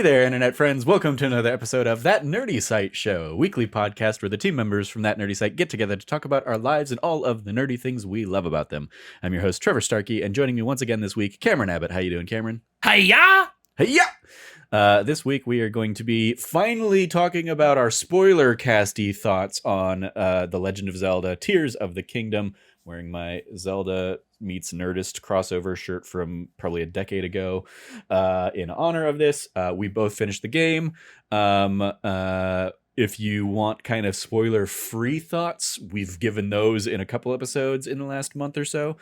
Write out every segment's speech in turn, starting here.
Hey there, internet friends. Welcome to another episode of That Nerdy Site Show, a weekly podcast where the team members from That Nerdy Site get together to talk about our lives and all of the nerdy things we love about them. I'm your host, Trevor Starkey, and joining me once again this week, Cameron Abbott. How you doing, Cameron? Hiya! Hiya! This week we are going to be finally talking about our spoiler-casty thoughts on The Legend of Zelda, Tears of the Kingdom, wearing my Zelda meets Nerdist crossover shirt from probably a decade ago in honor of this. We both finished the game. If you want kind of spoiler-free thoughts, we've given those in a couple episodes in the last month or so.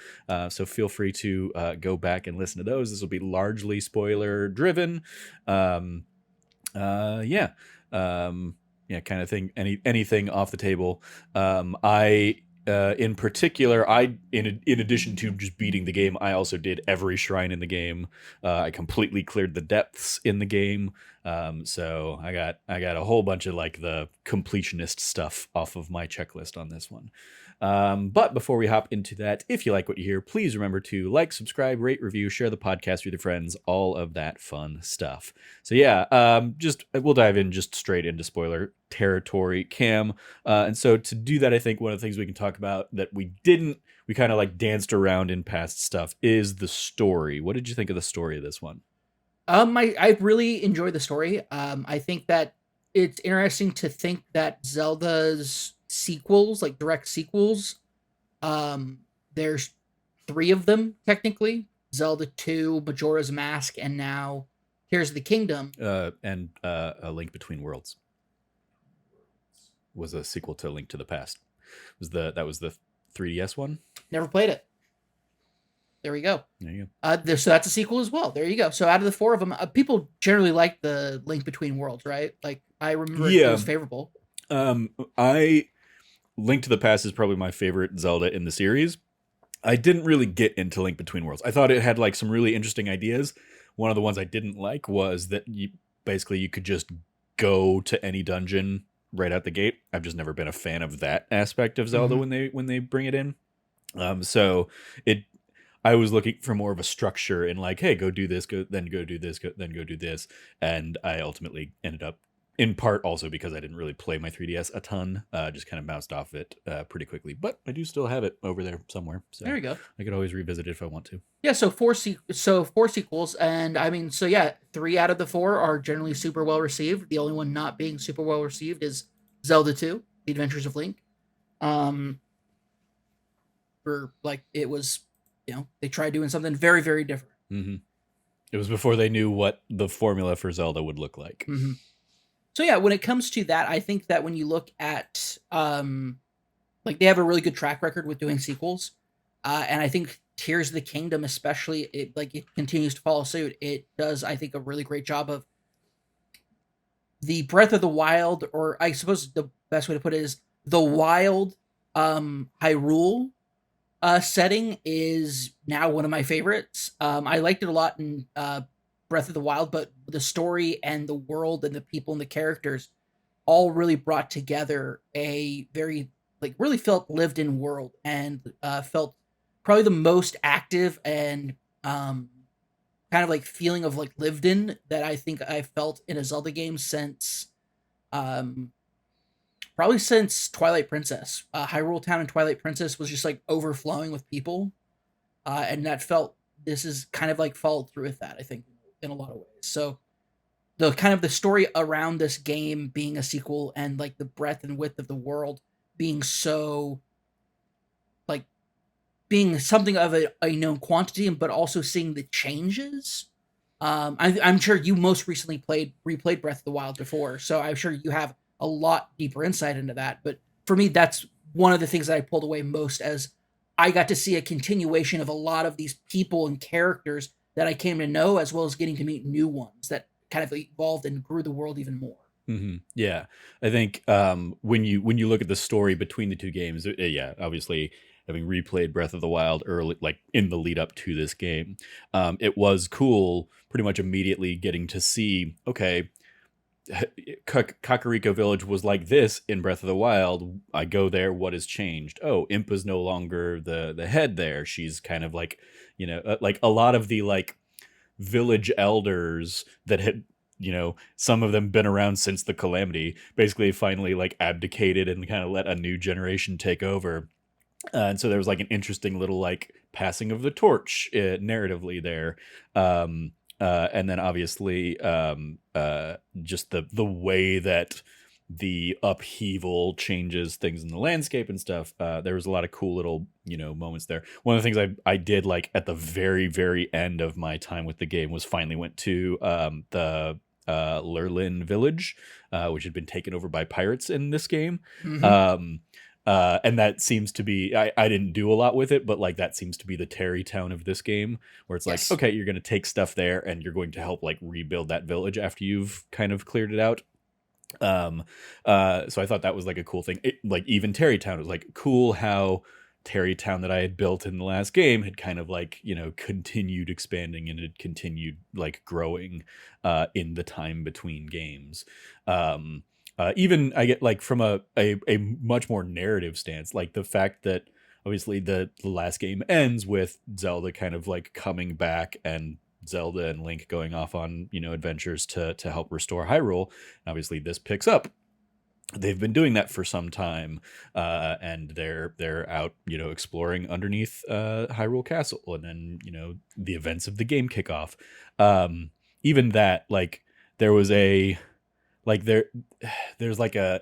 So feel free to go back and listen to those. This will be largely spoiler-driven. Yeah, kind of thing. Anything off the table. In particular, in addition to just beating the game, I also did every shrine in the game. I completely cleared the depths in the game. So I got a whole bunch of like the completionist stuff off of my checklist on this one. But before we hop into that, if you like what you hear, please remember to like, subscribe, rate, review, share the podcast with your friends, all of that fun stuff. So yeah, we'll dive in just straight into spoiler territory, Cam. And so to do that, I think one of the things we can talk about that we kind of like danced around in past stuff is the story. What did you think of the story of this one? I really enjoyed the story. I think that it's interesting to think that Zelda's sequels, like direct sequels, there's 3 of them technically: Zelda 2, Majora's Mask, and now Tears of the Kingdom. And A Link Between Worlds was a sequel to Link to the Past. That was the 3DS one? Never played it. There we go. There you go. So that's a sequel as well. There you go. So out of the 4 of them, people generally like the Link Between Worlds, right? Like I remember it was favorable. Link to the Past is probably my favorite Zelda in the series. I didn't really get into Link Between Worlds. I thought it had like some really interesting ideas. One of the ones I didn't like was that you could just go to any dungeon right out the gate. I've just never been a fan of that aspect of Zelda when they bring it in. I was looking for more of a structure in like, hey, go do this, then go do this, then go do this. And I ultimately ended up, in part also because I didn't really play my 3DS a ton, just kind of bounced off it pretty quickly. But I do still have it over there somewhere. So there you go. I could always revisit it if I want to. Yeah, so 4 sequels. And I mean, so yeah, 3 out of the 4 are generally super well received. The only one not being super well received is Zelda 2, The Adventures of Link. It was, they tried doing something very, very different. Mm-hmm. It was before they knew what the formula for Zelda would look like. Mm-hmm. So yeah, when it comes to that, I think that when you look at, they have a really good track record with doing sequels. And I think Tears of the Kingdom, especially, it continues to follow suit. It does, I think, a really great job of the Breath of the Wild, or I suppose the best way to put it is the wild Hyrule setting is now one of my favorites. I liked it a lot in Breath of the Wild, but the story and the world and the people and the characters all really brought together a very, really felt lived in world, and felt probably the most active and kind of like feeling of like lived in that I think I felt in a Zelda game since probably since Twilight Princess. Hyrule Town and Twilight Princess was just like overflowing with people, and this is kind of like followed through with that, I think, in a lot of ways. So the kind of the story around this game being a sequel, and like the breadth and width of the world being so like being something of a known quantity, but also seeing the changes. I'm sure you most recently replayed Breath of the Wild before, so I'm sure you have a lot deeper insight into that. But for me, that's one of the things that I pulled away most, as I got to see a continuation of a lot of these people and characters that I came to know, as well as getting to meet new ones that kind of evolved and grew the world even more. Mm-hmm. Yeah, I think when you look at the story between the two games, obviously having replayed Breath of the Wild early, like in the lead up to this game, it was cool pretty much immediately getting to see, okay, Kakariko Village was like this in Breath of the Wild. I go there, what has changed? Oh, Impa's no longer the head there. She's kind of like, like a lot of the like village elders that had some of them been around since the Calamity, basically finally like abdicated and kind of let a new generation take over. And so there was like an interesting little like passing of the torch narratively there. And then obviously just the way that the upheaval changes things in the landscape and stuff. There was a lot of cool little moments there. One of the things I did like at the very very end of my time with the game was finally went to the Lurlin village, which had been taken over by pirates in this game. Mm-hmm. And that seems to be, I didn't do a lot with it, but like that seems to be the Terry town of this game, where it's like, Yes. okay, you're going to take stuff there and you're going to help like rebuild that village after you've kind of cleared it out. So I thought that was like a cool thing. Like even Terrytown was like cool how Terrytown that I had built in the last game had kind of like continued expanding and had continued like growing in the time between games. Even I get like from a much more narrative stance, like the fact that obviously the last game ends with Zelda kind of like coming back and Zelda and Link going off on adventures to help restore Hyrule. Obviously this picks up. They've been doing that for some time, and they're out exploring underneath Hyrule Castle, and then the events of the game kick off. Even that, like there was a like there's like an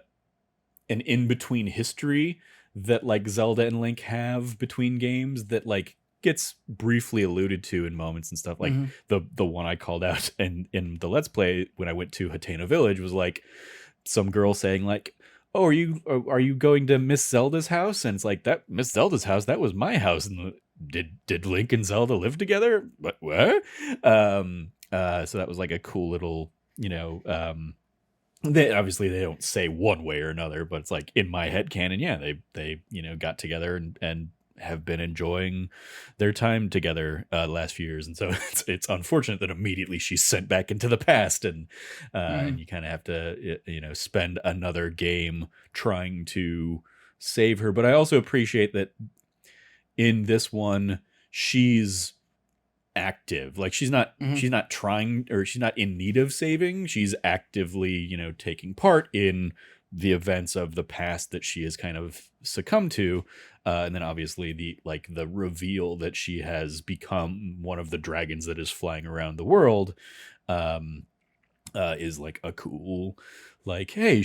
in-between history that like Zelda and Link have between games that like gets briefly alluded to in moments and stuff. Like Mm-hmm. the one I called out in the Let's Play when I went to Hatena Village was like some girl saying like, oh, are you going to Miss Zelda's house? And it's like, that Miss Zelda's house, that was my house. And did Link and Zelda live together? What? So that was like a cool little they obviously they don't say one way or another, but it's like in my head canon, yeah, they got together and have been enjoying their time together the last few years. And so it's unfortunate that immediately she's sent back into the past, and Mm-hmm. you kind of have to spend another game trying to save her. But I also appreciate that in this one she's active. Like Mm-hmm. she's not trying, or she's not in need of saving. She's actively taking part in the events of the past that she has kind of succumbed to. And then obviously the reveal that she has become one of the dragons that is flying around the world um is like a cool, like, hey,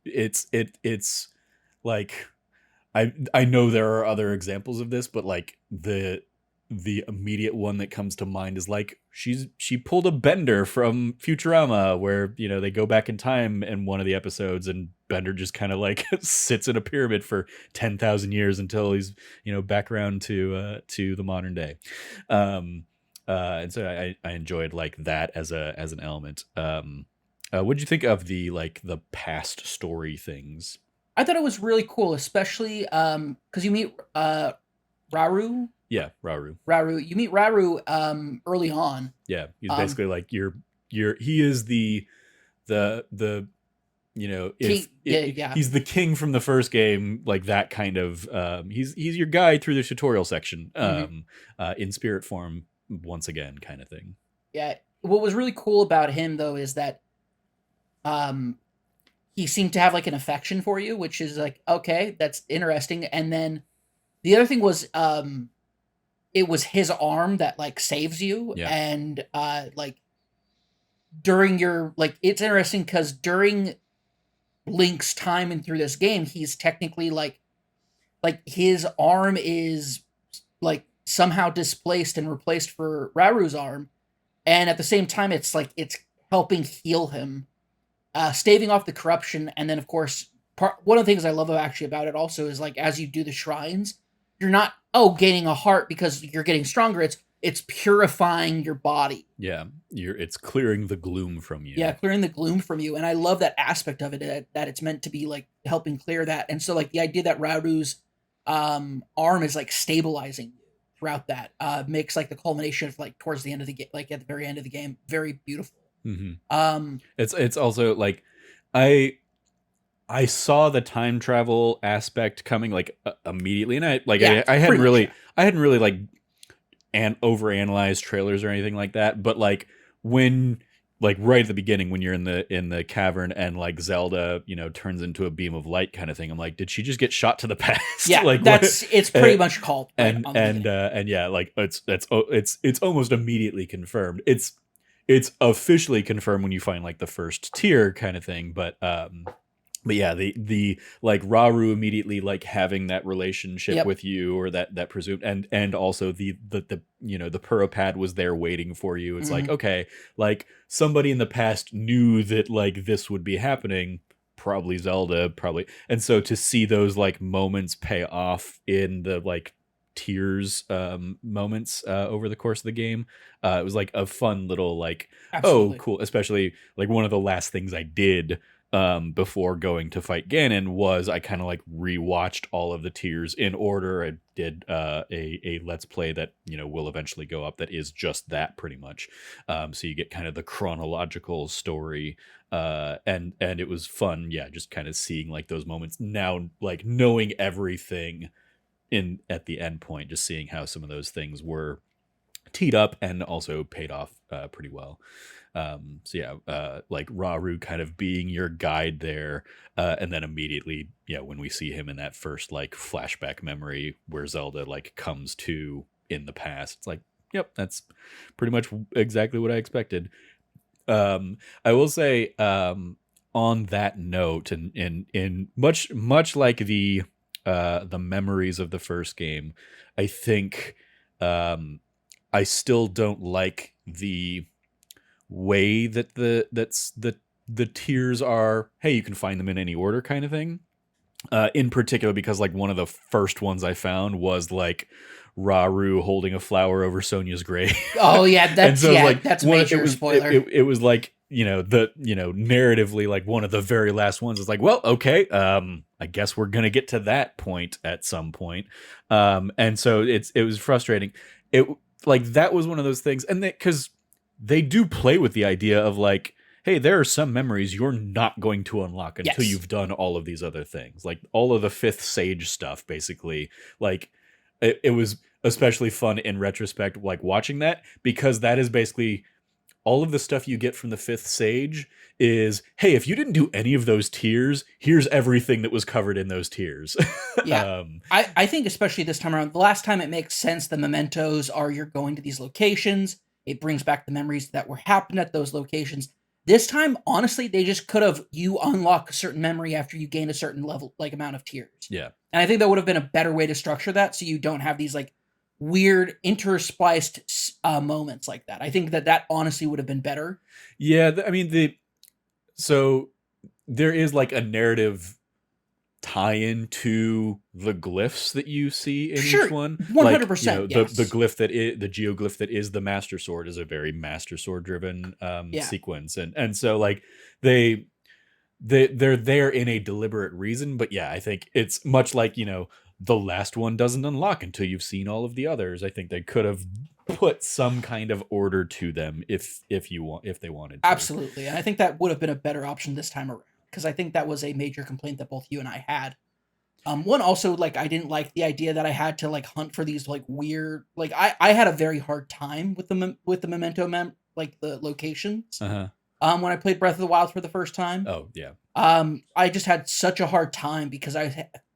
it's like, I know there are other examples of this, but like the immediate one that comes to mind is like she pulled a Bender from Futurama, where they go back in time in one of the episodes and Bender just kind of like sits in a pyramid for 10,000 years until he's back around to the modern day. And so I enjoyed like that as an element. What did you think of the past story things? I thought it was really cool, especially because you meet Raru. Yeah, Raru. Raru, you meet Raru early on. Yeah, he's Um, basically like he is the King, if yeah, yeah. he's the king from the first game, like that kind of he's your guide through the tutorial section Mm-hmm. in spirit form once again, kind of thing. Yeah. What was really cool about him though is that um he seemed to have like an affection for you, which is like, okay, that's interesting. And then the other thing was it was his arm that like saves you. Yeah. And like during your like it's interesting because during Link's time and through this game, he's technically like his arm is like somehow displaced and replaced for Raru's arm. And at the same time it's like it's helping heal him, staving off the corruption. And then of course one of the things I love actually about it also is like as you do the shrines, you're not gaining a heart because you're getting stronger. It's purifying your body. Yeah, it's clearing the gloom from you. Yeah, clearing the gloom from you. And I love that aspect of it, that it's meant to be like helping clear that. And so like the idea that Raru's arm is like stabilizing you throughout that makes like the culmination of like towards the end of the game, like at the very end of the game, very beautiful. Mm-hmm. Um It's also like I saw the time travel aspect coming like immediately, and yeah, I hadn't pretty much, really yeah. like and overanalyze trailers or anything like that, but like when like right at the beginning when you're in the cavern and like Zelda, turns into a beam of light kind of thing. I'm like, did she just get shot to the past? Yeah, Like what? it's pretty much called right And on the beginning. and yeah, like it's almost immediately confirmed. It's officially confirmed when you find like the first tier kind of thing, but yeah, the like Raru immediately like having that relationship Yep. with you, or that presumed, and also the the Purapad was there waiting for you. It's like, Mhm. okay, like somebody in the past knew that like this would be happening, probably Zelda, probably. And so to see those like moments pay off in the like tears moments over the course of the game, it was like a fun little like, oh Absolutely. cool, especially like one of the last things I did before going to fight Ganon was I kind of like rewatched all of the tiers in order. I did a let's play that will eventually go up that is just that pretty much. So you get kind of the chronological story, and it was fun, yeah, just kind of seeing like those moments now, like knowing everything in at the end point, just seeing how some of those things were teed up and also paid off pretty well. So yeah, like Raru kind of being your guide there, and then immediately, yeah, when we see him in that first like flashback memory where Zelda like comes to in the past, it's like, yep, that's pretty much exactly what I expected. I will say, on that note, and in much like the memories of the first game, I think I still don't like the way that the tiers are, hey, you can find them in any order kind of thing, in particular because like one of the first ones I found was like Raru holding a flower over Sonia's grave. Oh yeah, And so like that's one, major spoiler. it was like, the narratively like one of the very last ones is like, well, okay, I guess we're gonna get to that point at some point. And so it was frustrating. It like that was one of those things, and because they do play with the idea of like, hey, there are some memories you're not going to unlock until Yes. you've done all of these other things, like all of the fifth sage stuff basically. Like it was especially fun in retrospect, like watching that, because that is basically all of the stuff you get from the fifth sage is, hey, if you didn't do any of those tiers, here's everything that was covered in those tiers. Yeah. I think especially this time around, the last time it makes sense, the mementos are you're going to these locations. It brings back the memories that were happening at those locations. This time, honestly, they just could have you unlock a certain memory after you gain a certain level, like amount of tiers. Yeah. And I think that would have been a better way to structure that, so you don't have these like weird interspliced moments like that. I think that honestly would have been better. Yeah, I mean so there is like a narrative tie-in to the glyphs that you see in each Sure, one. Like, 100%. the Yes. glyph that is the geoglyph that is the master sword is a very master sword driven Yeah. sequence, and so like they they're there in a deliberate reason. But yeah, I think it's much like, the last one doesn't unlock until you've seen all of the others. I think they could have put some kind of order to them if they wanted to. Absolutely. And I think that would have been a better option this time around, because I think that was a major complaint that both you and I had. One also, like, I didn't like the idea that I had to like hunt for these like weird, like I had a very hard time with with the memento like the locations. Uh-huh. When I played Breath of the Wild for the first time. Oh, yeah. I just had such a hard time because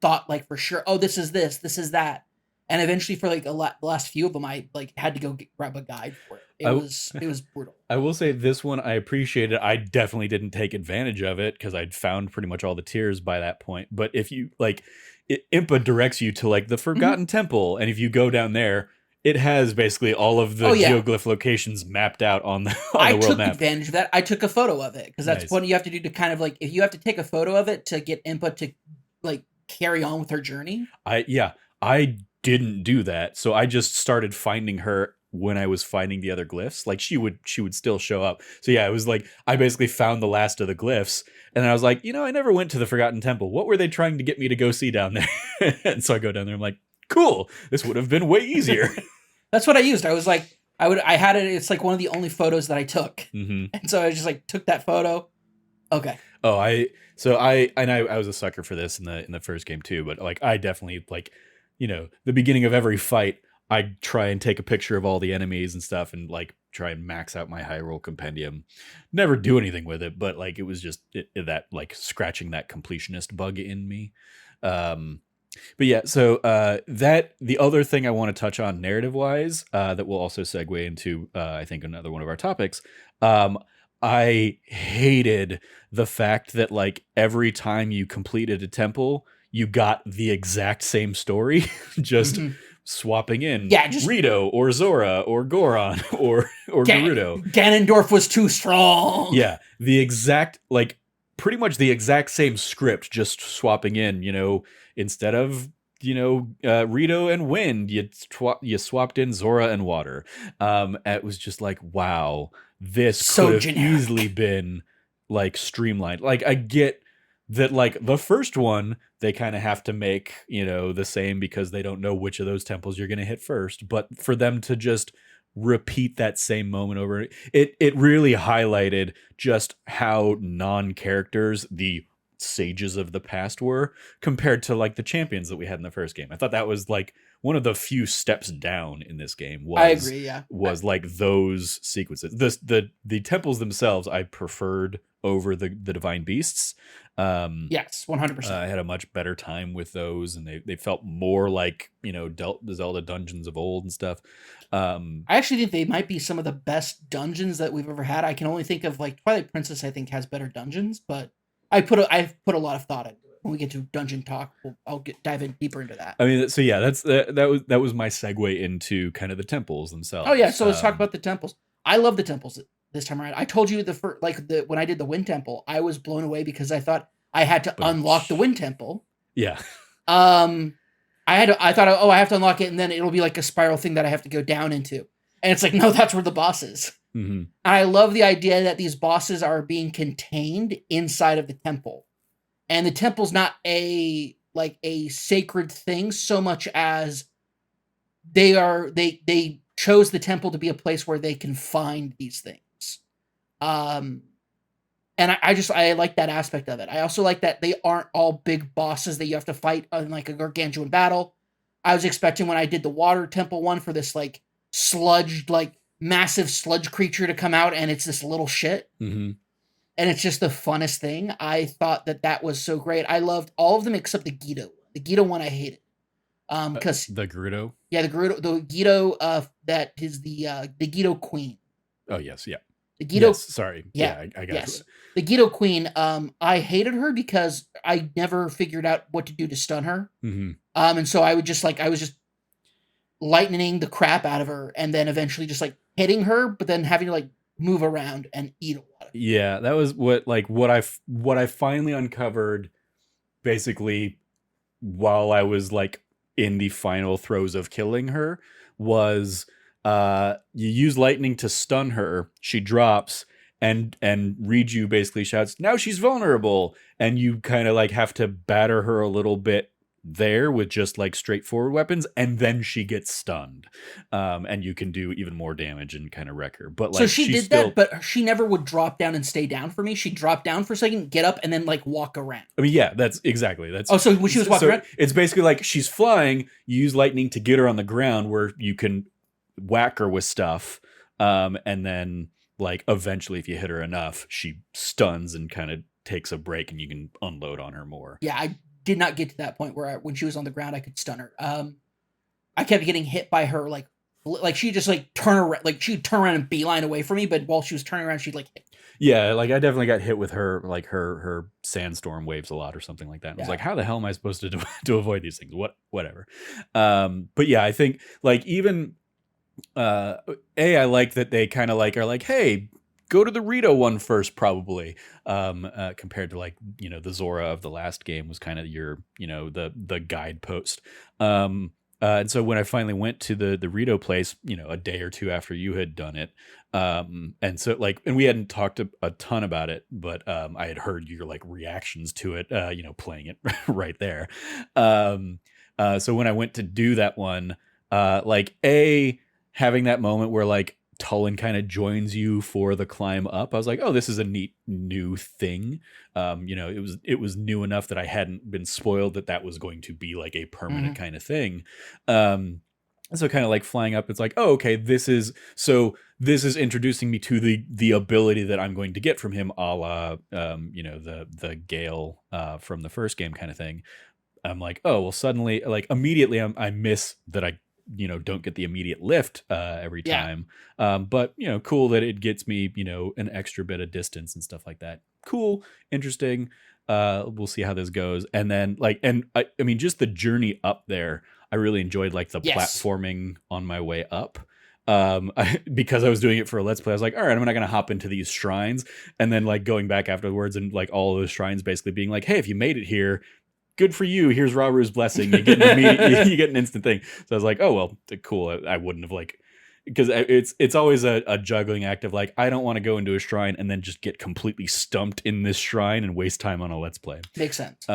thought like for sure, oh, this is that, and eventually for like the last few of them, I like had to go grab a guide for it. It was brutal. I will say this one I appreciated. I definitely didn't take advantage of it because I'd found pretty much all the tiers by that point. But if you like, Impa directs you to like the Mhm. Forgotten Temple, and if you go down there, it has basically all of the Oh yeah, geoglyph locations mapped out on the on I the world took map. advantage of that. I took a photo of it because that's Nice. what you have to do to kind of like if you have to take a photo of it to get input to like carry on with her journey. I didn't do that, so I just started finding her when I was finding the other glyphs. Like she would still show up. So yeah, it was like I basically found the last of the glyphs, and I was like, I never went to the Forgotten Temple. What were they trying to get me to go see down there? And so I go down there. I'm like, cool. This would have been way easier. That's what I used. I was like, I had it. It's like one of the only photos that I took, Mm-hmm. and so I just like took that photo. Okay. Oh, I was a sucker for this in the first game too. But like, I definitely like, the beginning of every fight, I try and take a picture of all the enemies and stuff, and like try and max out my Hyrule compendium. Never do anything with it, but like it was just that like scratching that completionist bug in me. But yeah, so that the other thing I want to touch on narrative wise, that will also segue into I think another one of our topics. I hated the fact that like every time you completed a temple, you got the exact same story, just Mhm. swapping in Yeah, just Rito or Zora or Goron or Gerudo. Ganondorf was too strong. Yeah, the exact like pretty much the exact same script, just swapping in. Instead of Rito and Wind, you swapped in Zora and Water. It was just like, wow, this could So have easily generic. been like streamlined. Like I get that like the first one they kind of have to make the same because they don't know which of those temples you're going to hit first, but for them to just repeat that same moment over it really highlighted just how non-characters the sages of the past were compared to like the champions that we had in the first game. I thought that was like one of the few steps down in this game I was agree. Yeah. like those sequences. The temples themselves I preferred over the divine beasts. Yes, 100%. I had a much better time with those, and they felt more like the Zelda dungeons of old and stuff. I actually think they might be some of the best dungeons that we've ever had. I can only think of like Twilight Princess. I think has better dungeons, but I've put a lot of thought into it. When we get to dungeon talk, I'll dive in deeper into that. I mean, so yeah, that was my segue into kind of the temples Oh yeah, themselves. so let's talk about the temples. I love the temples this time around. I told you when I did the Wind Temple, I was blown away because I thought I had to But unlock the Wind Temple. yeah, I thought, oh, I have to unlock it, and then it'll be like a spiral thing that I have to go down into. And it's like, no, that's where the boss is. mm-hmm. And I love the idea that these bosses are being contained inside of the temple. And the temple's not a sacred thing so much as they chose the temple to be a place where they can find these things. And I like that aspect of it. I also like that they aren't all big bosses that you have to fight in like a gargantuan battle. I was expecting when I did the water temple one for this like sludge, like massive sludge creature to come out, and it's this little shit. Mm-hmm. And it's just the funnest thing. I thought that was so great. I loved all of them except the Geto. The Geto one I hated. Because the Gerudo. Yeah, the Geto, that is the Geto Queen. Oh yes, yeah. The Geto. Yes, sorry. Yeah, I got yes. it. The Geto Queen. I hated her because I never figured out what to do to stun her. Mm-hmm. And so I was just lightning the crap out of her, and then eventually just like hitting her, but then having to like move around and eat a lot. Yeah, that was what I finally uncovered, basically, while I was like in the final throes of killing her, was you use lightning to stun her, she drops, and Riju basically shouts, now she's vulnerable, and you kind of like have to batter her a little bit there with just like straightforward weapons, and then she gets stunned, and you can do even more damage and kind of wreck her. But like, so she did that, but she never would drop down and stay down for me. She'd drop down for a second, get up, and then like walk around. I mean, yeah, that's so when she was walking around, it's basically like she's flying, you use lightning to get her on the ground where you can whack her with stuff, and then like eventually if you hit her enough, she stuns and kind of takes a break, and you can unload on her more. Yeah, I did not get to that point where when she was on the ground I could stun her. I kept getting hit by her like she just like turn around, like she'd turn around and beeline away from me, but while she was turning around she'd like hit. Yeah, like I definitely got hit with her like her sandstorm waves a lot or something like that. And I was like, how the hell am I supposed to avoid these things? Whatever. But yeah, I think like even I like that they kind of like are like, hey, go to the Rito one first, probably, compared to like the Zora of the last game was kind of your the guidepost. And so when I finally went to the Rito place, a day or two after you had done it, and so like, and we hadn't talked a ton about it, but I had heard your like reactions to it, playing it right there. So when I went to do that one, like having that moment where like Tulin kind of joins you for the climb up, I was like, oh, this is a neat new thing. It was new enough that I hadn't been spoiled that was going to be like a permanent kind of thing. So kind of like flying up, it's like, oh, okay, this is so this is introducing me to the ability that I'm going to get from him, a la the Gale from the first game kind of thing. I'm like, oh well, suddenly, like immediately, I miss that I don't get the immediate lift every Yeah. time. But cool that it gets me an extra bit of distance and stuff like that. Cool, interesting. We'll see how this goes. And then I mean, just the journey up there, I really enjoyed like the Yes. platforming on my way up. Because I was doing it for a let's play, I was like, all right, I'm not gonna hop into these shrines, and then like going back afterwards and like all of those shrines basically being like, hey, if you made it here, good for you. Here's Raru's blessing. You get an immediate, you get an instant thing. So I was like, oh well, cool. I wouldn't have like, because it's always a juggling act of like, I don't want to go into a shrine and then just get completely stumped in this shrine and waste time on a let's play. Makes sense.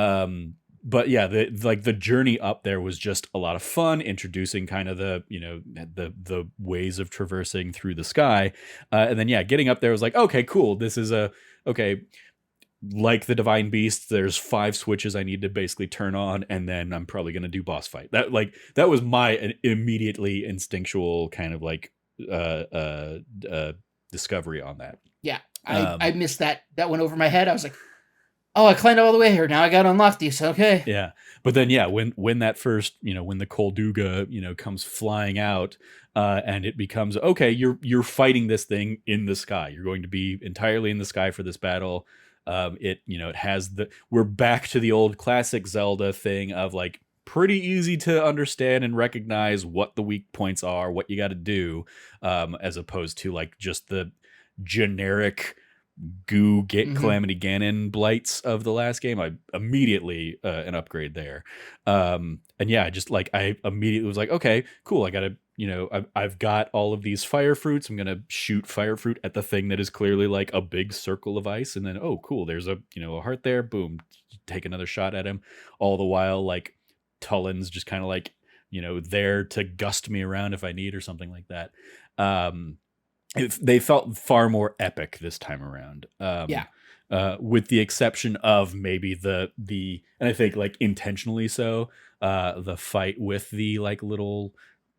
But yeah, the journey up there was just a lot of fun, introducing kind of the ways of traversing through the sky, and then yeah, getting up there was like, okay, cool. This is okay. Like the Divine Beast, there's 5 switches I need to basically turn on, and then I'm probably gonna do boss fight. That was my immediately instinctual kind of like discovery on that. Yeah, I missed that. That went over my head. I was like, oh, I climbed all the way here. Now I got to unlock these. Okay. Yeah, but then yeah, when that first when the Kolduga comes flying out, and it becomes okay, you're fighting this thing in the sky. You're going to be entirely in the sky for this battle. It has we're back to the old classic Zelda thing of like pretty easy to understand and recognize what the weak points are, what you got to do, as opposed to like just the generic goo get Calamity Ganon blights of the last game. I immediately an upgrade there. And yeah, I immediately was like, okay, cool. I gotta, I've got all of these fire fruits. I'm gonna shoot fire fruit at the thing that is clearly like a big circle of ice, and then oh cool, there's a heart there. Boom, take another shot at him. All the while, like Tullen's just kind of like there to gust me around if I need or something like that. They felt far more epic this time around. Yeah. With the exception of maybe the and I think like intentionally so, the fight with the like little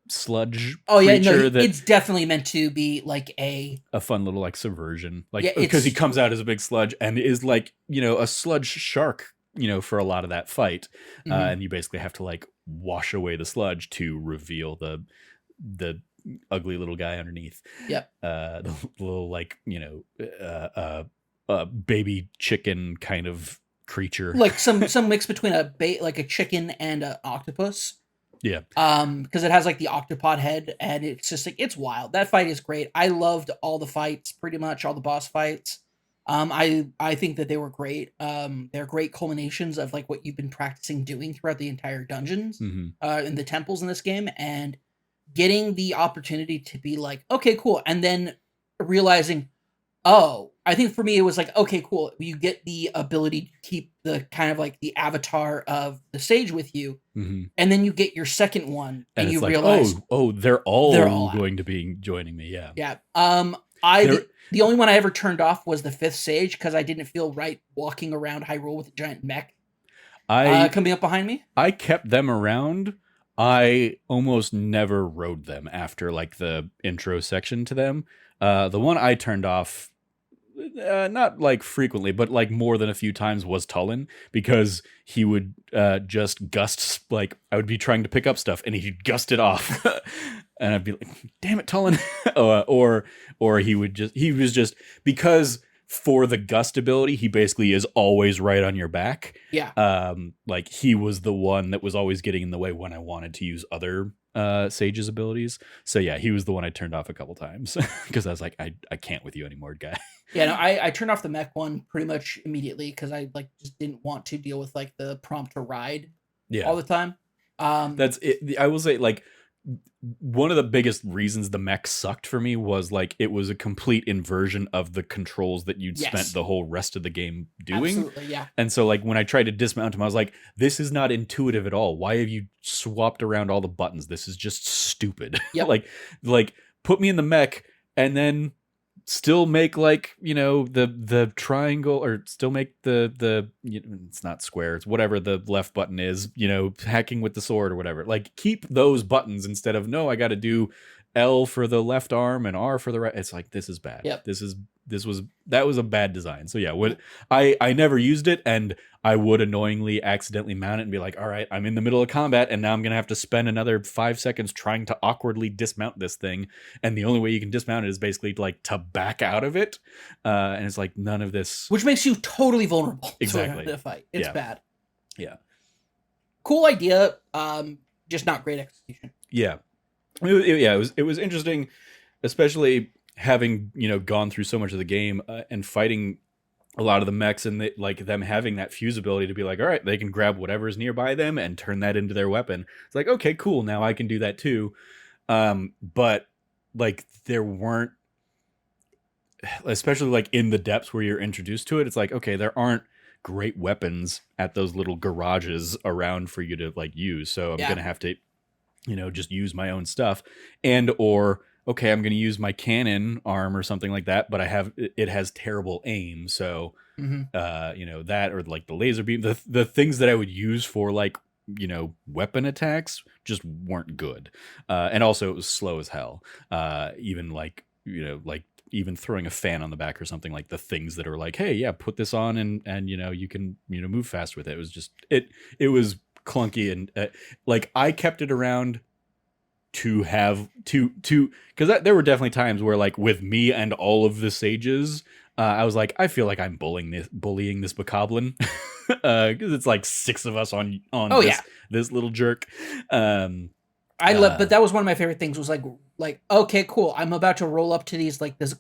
sludge creature that it's definitely meant to be like a fun little like subversion, like Yeah, because he comes out as a big sludge and is like a sludge shark for a lot of that fight, and you basically have to like wash away the sludge to reveal the ugly little guy underneath. Yep. The little like baby chicken kind of creature, like some mix between like a chicken and an octopus. Yeah. Because it has like the octopod head, and it's just like it's wild. That fight is great. I loved all the fights, pretty much all the boss fights. I think that they were great. They're great culminations of like what you've been practicing doing throughout the entire dungeons, in the temples in this game, and getting the opportunity to be like, okay, cool, and then realizing, oh, I think for me it was like, okay, cool. You get the ability to keep the kind of like the avatar of the sage with you, and then you get your second one, and you like, realize, they're all going to be joining me. Yeah, yeah. The only one I ever turned off was the 5th sage because I didn't feel right walking around Hyrule with a giant mech coming up behind me. I kept them around. I almost never rode them after like the intro section to them. The one I turned off, not like frequently, but like more than a few times, was Tullen, because he would just gust, like I would be trying to pick up stuff and he'd gust it off. And I'd be like, damn it, Tullen. Or he was just, because for the gust ability, he basically is always right on your back. Yeah. Like he was the one that was always getting in the way when I wanted to use other Sage's abilities. So yeah, he was the one I turned off a couple times because I was like, I can't with you anymore, guy. Yeah, no, I turned off the mech one pretty much immediately because I like just didn't want to deal with like the prompt to ride all the time. That's it. I will say, like, one of the biggest reasons the mech sucked for me was like it was a complete inversion of the controls that you'd spent the whole rest of the game doing. Absolutely, yeah. And so like when I tried to dismount him, I was like, this is not intuitive at all. Why have you swapped around all the buttons? This is just stupid. Yep. like put me in the mech and still make like the triangle, or still make the it's not square, it's whatever the left button is, hacking with the sword or whatever. Like keep those buttons instead of, no, I got to do L for the left arm and R for the right. It's like, this is bad. Yep. That was a bad design. So yeah, what I never used it, and I would annoyingly accidentally mount it and be like, all right, I'm in the middle of combat and now I'm gonna have to spend another 5 seconds trying to awkwardly dismount this thing, and the only way you can dismount it is basically like to back out of it, and it's like none of this. Which makes you totally vulnerable Exactly. to a fight. It's Yeah. bad. Yeah. Cool idea, just not great execution. Yeah. It was interesting, especially having, you know, gone through so much of the game, and fighting a lot of the mechs, and like them having that fuse ability to be like, all right, they can grab whatever's nearby them and turn that into their weapon. It's like, okay, cool, now I can do that too. But like there weren't, especially like in the depths where you're introduced to it, it's like, okay, there aren't great weapons at those little garages around for you to like use. So I'm gonna have to, you know, just use my own stuff, and or okay, I'm going to use my cannon arm or something like that, but it has terrible aim. So, you know, that, or like the laser beam, the things that I would use for like, you know, weapon attacks just weren't good. And also it was slow as hell. Even like, you know, like even throwing a fan on the back or something, like the things that are like, hey, yeah, put this on and, you know, you can, you know, move fast with it. It was just, it was clunky, and like I kept it around to have to because there were definitely times where like with me and all of the sages, I was like, I feel like I'm bullying this bokoblin, because it's like 6 of us on this little jerk. I love, but that was one of my favorite things, was like okay, cool, I'm about to roll up to these like this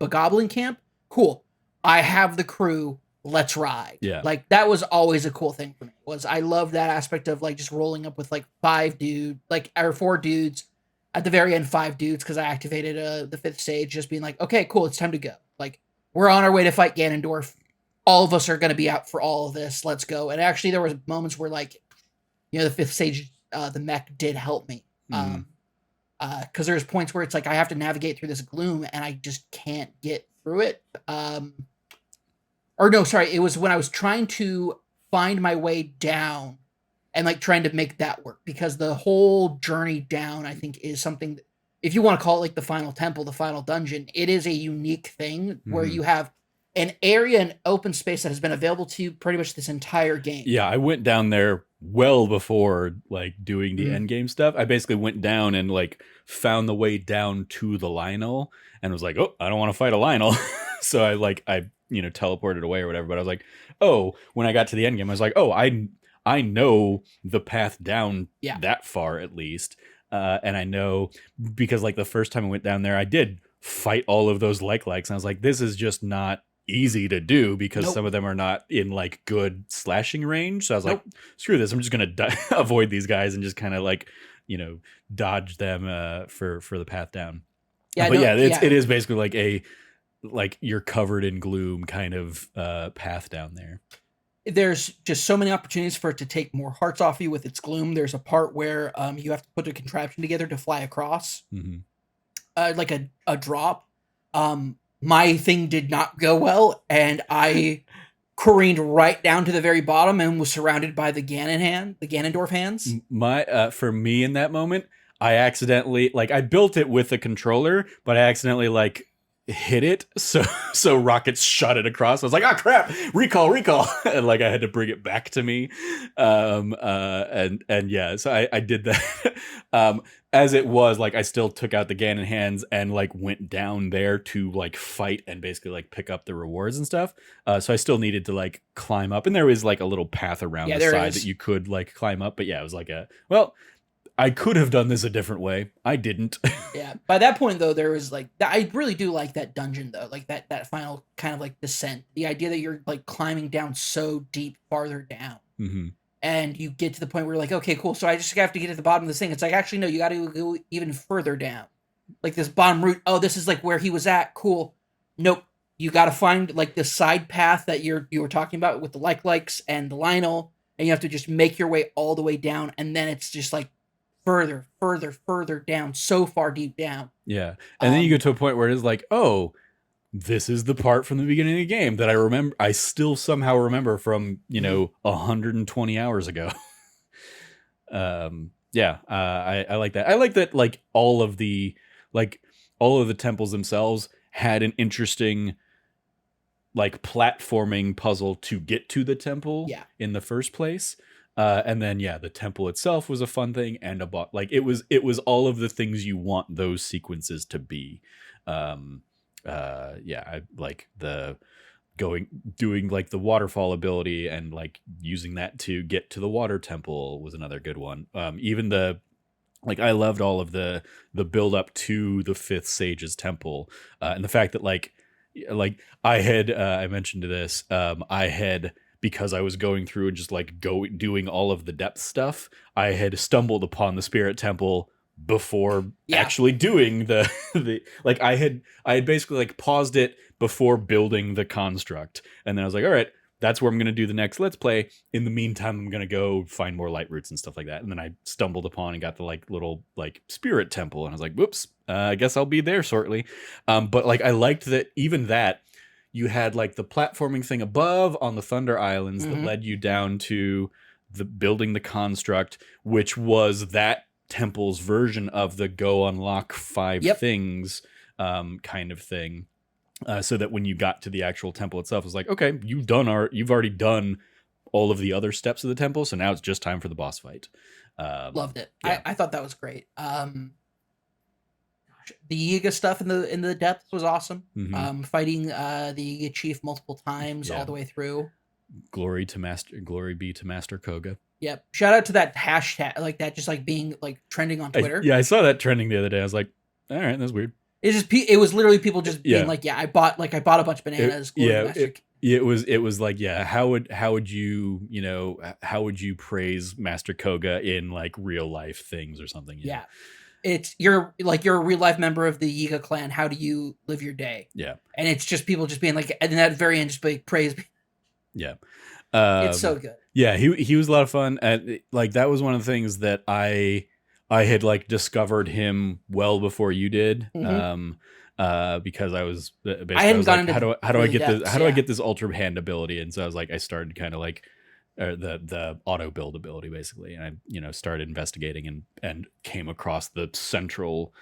bokoblin camp, cool, I have the crew, let's ride. Yeah. Like that was always a cool thing for me, was I love that aspect of like just rolling up with like 4 dudes at the very end, 5 dudes, because I activated the 5th stage, just being like, okay, cool, it's time to go. Like we're on our way to fight Ganondorf. All of us are going to be out for all of this. Let's go. And actually there was moments where like, you know, the 5th stage, the mech did help me. Because there's points where it's like I have to navigate through this gloom and I just can't get through it. Or no, sorry, it was when I was trying to find my way down and like trying to make that work, because the whole journey down, I think, is something that, if you want to call it like the final temple, the final dungeon, it is a unique thing where you have an area and open space that has been available to you pretty much this entire game. Yeah, I went down there well before like doing the end game stuff. I basically went down and like found the way down to the Lionel and was like, oh, I don't want to fight a Lionel. So I you know, teleported away or whatever. But I was like, oh, when I got to the end game, I was like, oh, I know the path down that far at least. And I know, because like the first time I went down there, I did fight all of those likes. And I was like, this is just not easy to do, because some of them are not in like good slashing range. So I was like, screw this. I'm just going to avoid these guys and just kind of like, you know, dodge them for the path down. Yeah, but it is basically like you're covered in gloom kind of path down there. There's just so many opportunities for it to take more hearts off you with its gloom. There's a part where you have to put a contraption together to fly across, like a drop. My thing did not go well, and I careened right down to the very bottom and was surrounded by the Ganondorf hands. For me in that moment, I accidentally, like, I built it with a controller, but I accidentally like hit it, so rockets shot it across. I was like, ah, crap, recall, and like I had to bring it back to me. And yeah, so I did that. As it was, like, I still took out the Ganon hands and like went down there to like fight and basically like pick up the rewards and stuff. So I still needed to like climb up, and there was like a little path around the side that you could like climb up. But yeah, it was like I could have done this a different way. I didn't. Yeah. By that point, though, there was like, I really do like that dungeon, though. Like that final kind of like descent. The idea that you're like climbing down so deep, farther down. And you get to the point where you're like, okay, cool. So I just have to get to the bottom of this thing. It's like, actually, no, you got to go even further down. Like this bottom route. Oh, this is like where he was at. Cool. Nope. You got to find like the side path that you were talking about with the likes and the Lionel. And you have to just make your way all the way down. And then it's just like, further down, so far deep down. Yeah. And then you get to a point where it is like, oh, this is the part from the beginning of the game that I remember. I still somehow remember from, 120 hours ago. Yeah, I like that. I like that like like all of the temples themselves had an interesting like platforming puzzle to get to the temple Yeah. in the first place. And then yeah, the temple itself was a fun thing and like it was all of the things you want those sequences to be. Um yeah, I like the going doing like the waterfall ability and like using that to get to the water temple was another good one. Even the like I loved all of the build up to the fifth sage's temple, and the fact that like I had I mentioned this I had because I was going through and just like doing all of the depth stuff, I had stumbled upon the spirit temple before Yeah. actually doing the the like I had basically like paused it before building the construct, and then I was like, all right, that's where I'm going to do the next let's play. In the meantime, I'm going to go find more light roots and stuff like that. And then I stumbled upon and got the like little like spirit temple, and I was like, whoops, I guess I'll be there shortly. But like I liked that even that you had like the platforming thing above on the Thunder Islands that Mm-hmm. led you down to the building the construct, which was that temple's version of the go unlock five Yep. things kind of thing. So that when you got to the actual temple itself, it was like, okay, you've already done all of the other steps of the temple, so now it's just time for the boss fight. Loved it. Yeah. I thought that was great. The Yiga stuff in the depths was awesome. Mhm. Fighting the Yiga chief multiple times Yeah. all the way through. Glory be to Master Koga. Yep. Shout out to that hashtag, like that, just like being like trending on Twitter. Yeah, I saw that trending the other day. I was like, all right, that's weird. It's just it was literally people just being Yeah. like, yeah, I bought a bunch of bananas. It was like, yeah, how would you how would you praise Master Koga in like real life things or something? You know? Yeah. It's you're a real life member of the Yiga clan. How do you live your day? Yeah. And it's just people just being like, and then at the very end, just like praise. Yeah. It's so good. Yeah, he was a lot of fun, and like that was one of the things that I had like discovered him well before you did. Mhm. Because I was basically I hadn't like, gone into how do I really get this depths, how do I yeah. get this ultra hand ability? And so I was like, I started kind of like the auto build ability basically, and I started investigating and came across the central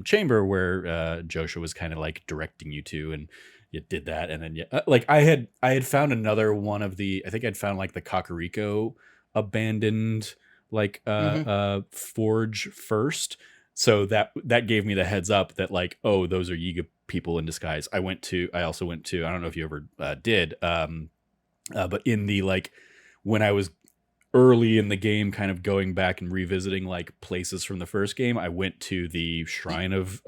chamber where Joshua was kind of like directing you to, and you did that. And then like I had found another one of the, I think I'd found like the Kakariko abandoned like Mhm. forge first, so that gave me the heads up that like, oh, those are Yiga people in disguise. I also went to, I don't know if you ever did but in the like when I was early in the game, kind of going back and revisiting like places from the first game, I went to the Shrine of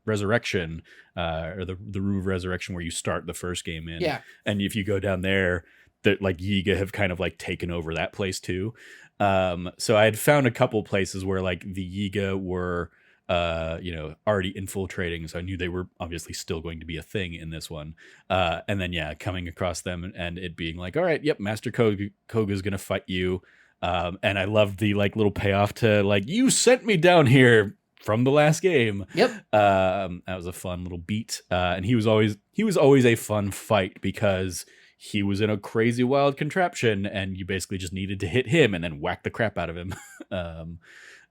Resurrection, or the Room of Resurrection, where you start the first game in. Yeah. And if you go down there, that like Yiga have kind of like taken over that place too. So I had found a couple places where like the Yiga were already infiltrating, so I knew they were obviously still going to be a thing in this one. And then yeah, coming across them and it being like, all right, yep, Master Koga's gonna fight you. And I loved the like little payoff to like, you sent me down here from the last game. Yep. That was a fun little beat. And he was always a fun fight because he was in a crazy wild contraption and you basically just needed to hit him and then whack the crap out of him.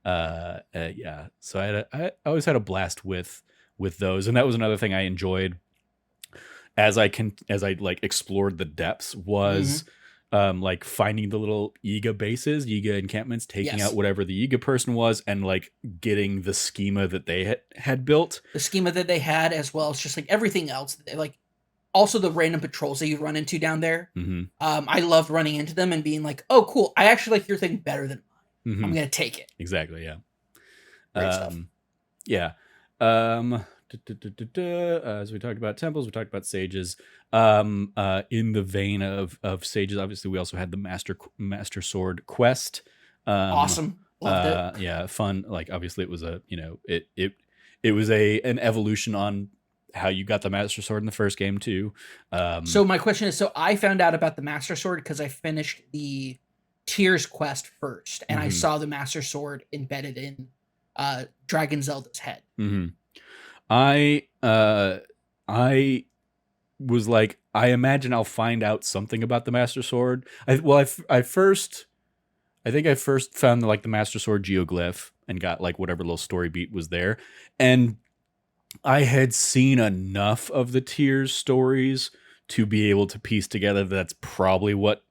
Yeah, so I always had a blast with those, and that was another thing I enjoyed as I like explored the depths was like finding the little Yiga bases, Yiga encampments, taking Yes. out whatever the Yiga person was, and like getting the schema that they had built. The schema that they had, as well as just like everything else. Like also the random patrols that you run into down there. Mm-hmm. I loved running into them and being like, oh, cool. I actually like your thing better than mine. Mm-hmm. I'm gonna take it. Exactly. Yeah. Great stuff. Yeah. As we talked about temples, we talked about sages. In the vein of sages, obviously we also had the master sword quest. Awesome. Loved it. Yeah, fun. Like obviously it was a, it was an evolution on how you got the master sword in the first game too. So my question is, so I found out about the master sword because I finished the Tears quest first, and I saw the master sword embedded in Dragon Zelda's head. Mm-hmm. I was like, I imagine I'll find out something about the master sword. I I think I first found like the Master Sword geoglyph and got like whatever little story beat was there. And I had seen enough of the Tears stories to be able to piece together that's probably what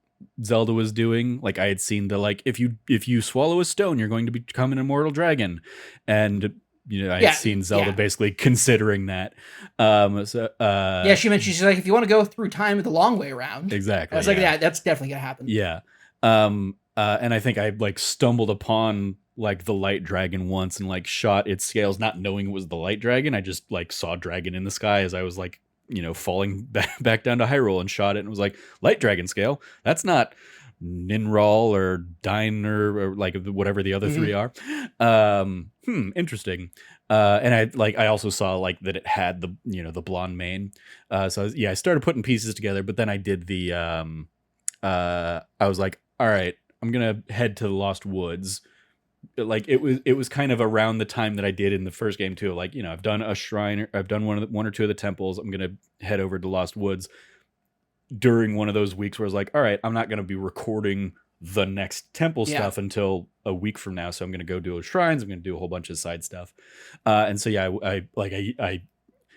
Zelda was doing. Like I had seen the like if you swallow a stone, you're going to become an immortal dragon, and I had Yeah, seen Zelda yeah. basically considering that. So Yeah, she mentioned she's like, if you want to go through time the long way around. I exactly, was like, yeah. yeah, that's definitely gonna happen. Yeah. And I think I like stumbled upon like the light dragon once and like shot its scales, not knowing it was the light dragon. I just like saw dragon in the sky as I was like, falling back down to Hyrule and shot it and was like, light dragon scale. That's not Ninral or Diner or like whatever the other three are. Interesting. And I also saw like that it had the blonde mane. So I started putting pieces together, but then I did I was like, all right, I'm gonna head to the Lost Woods. Like it was kind of around the time that I did in the first game too. Like I've done a shrine, I've done one or two of the temples. I'm gonna head over to Lost Woods during one of those weeks where I was like, all right, I'm not gonna be recording the next temple Yeah. stuff until a week from now. So I'm gonna go do those shrines. I'm gonna do a whole bunch of side stuff. And so yeah, I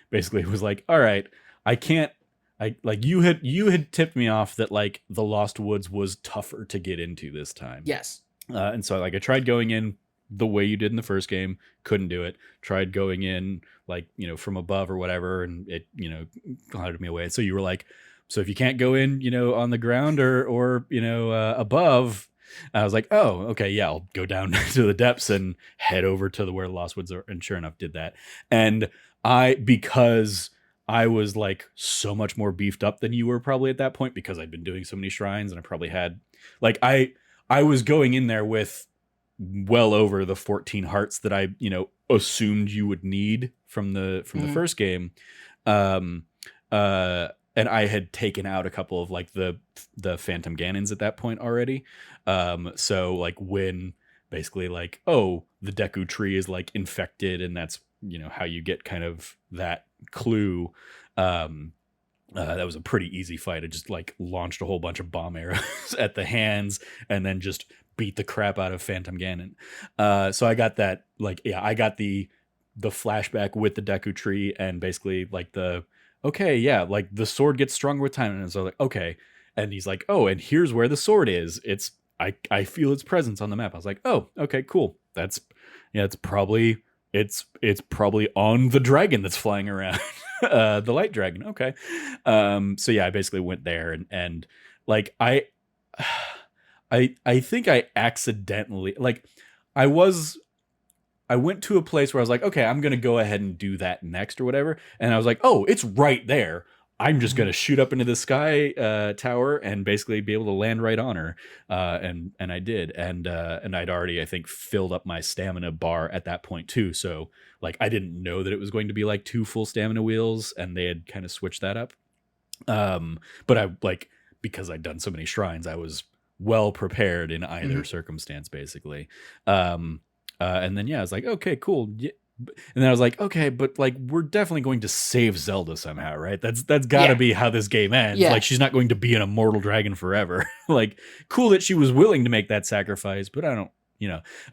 basically was like, all right, I can't. I like you had tipped me off that like the Lost Woods was tougher to get into this time. Yes. And so like I tried going in the way you did in the first game, couldn't do it. Tried going in like from above or whatever, and it clouded me away. So you were like, so if you can't go in on the ground or above. I was like, oh, okay, yeah, I'll go down to the depths and head over to where the Lost Woods are. And sure enough, did that. And because I was like so much more beefed up than you were probably at that point because I'd been doing so many shrines and I probably had like I was going in there with well over the 14 hearts that I assumed you would need from the first game. And I had taken out a couple of like the Phantom Ganons at that point already. So like when basically like, oh, the Deku tree is like infected and that's how you get kind of that clue. That was a pretty easy fight. I just like launched a whole bunch of bomb arrows at the hands and then just beat the crap out of Phantom Ganon. So I got that I got the flashback with the Deku tree and basically like like the sword gets stronger with time. And so I was like, okay. And he's like, oh, and here's where the sword is. I feel its presence on the map. I was like, oh, okay, cool. It's probably on the dragon that's flying around. The light dragon. Okay. So yeah, I basically went there and like I think I accidentally like I went to a place where I was like, okay, I'm gonna go ahead and do that next or whatever. And I was like, oh, it's right there. I'm just gonna shoot up into the sky tower and basically be able to land right on her. And I did, and I'd already I think filled up my stamina bar at that point too. So like I didn't know that it was going to be like 2 full stamina wheels, and they had kind of switched that up. But I like because I'd done so many shrines, I was well prepared in either circumstance basically. And then yeah, I was like, okay, cool. Yeah. And then I was like, okay, but like we're definitely going to save Zelda somehow, right? That's got to be how this game ends. Yeah. Like she's not going to be an immortal dragon forever. Like cool that she was willing to make that sacrifice, but I don't,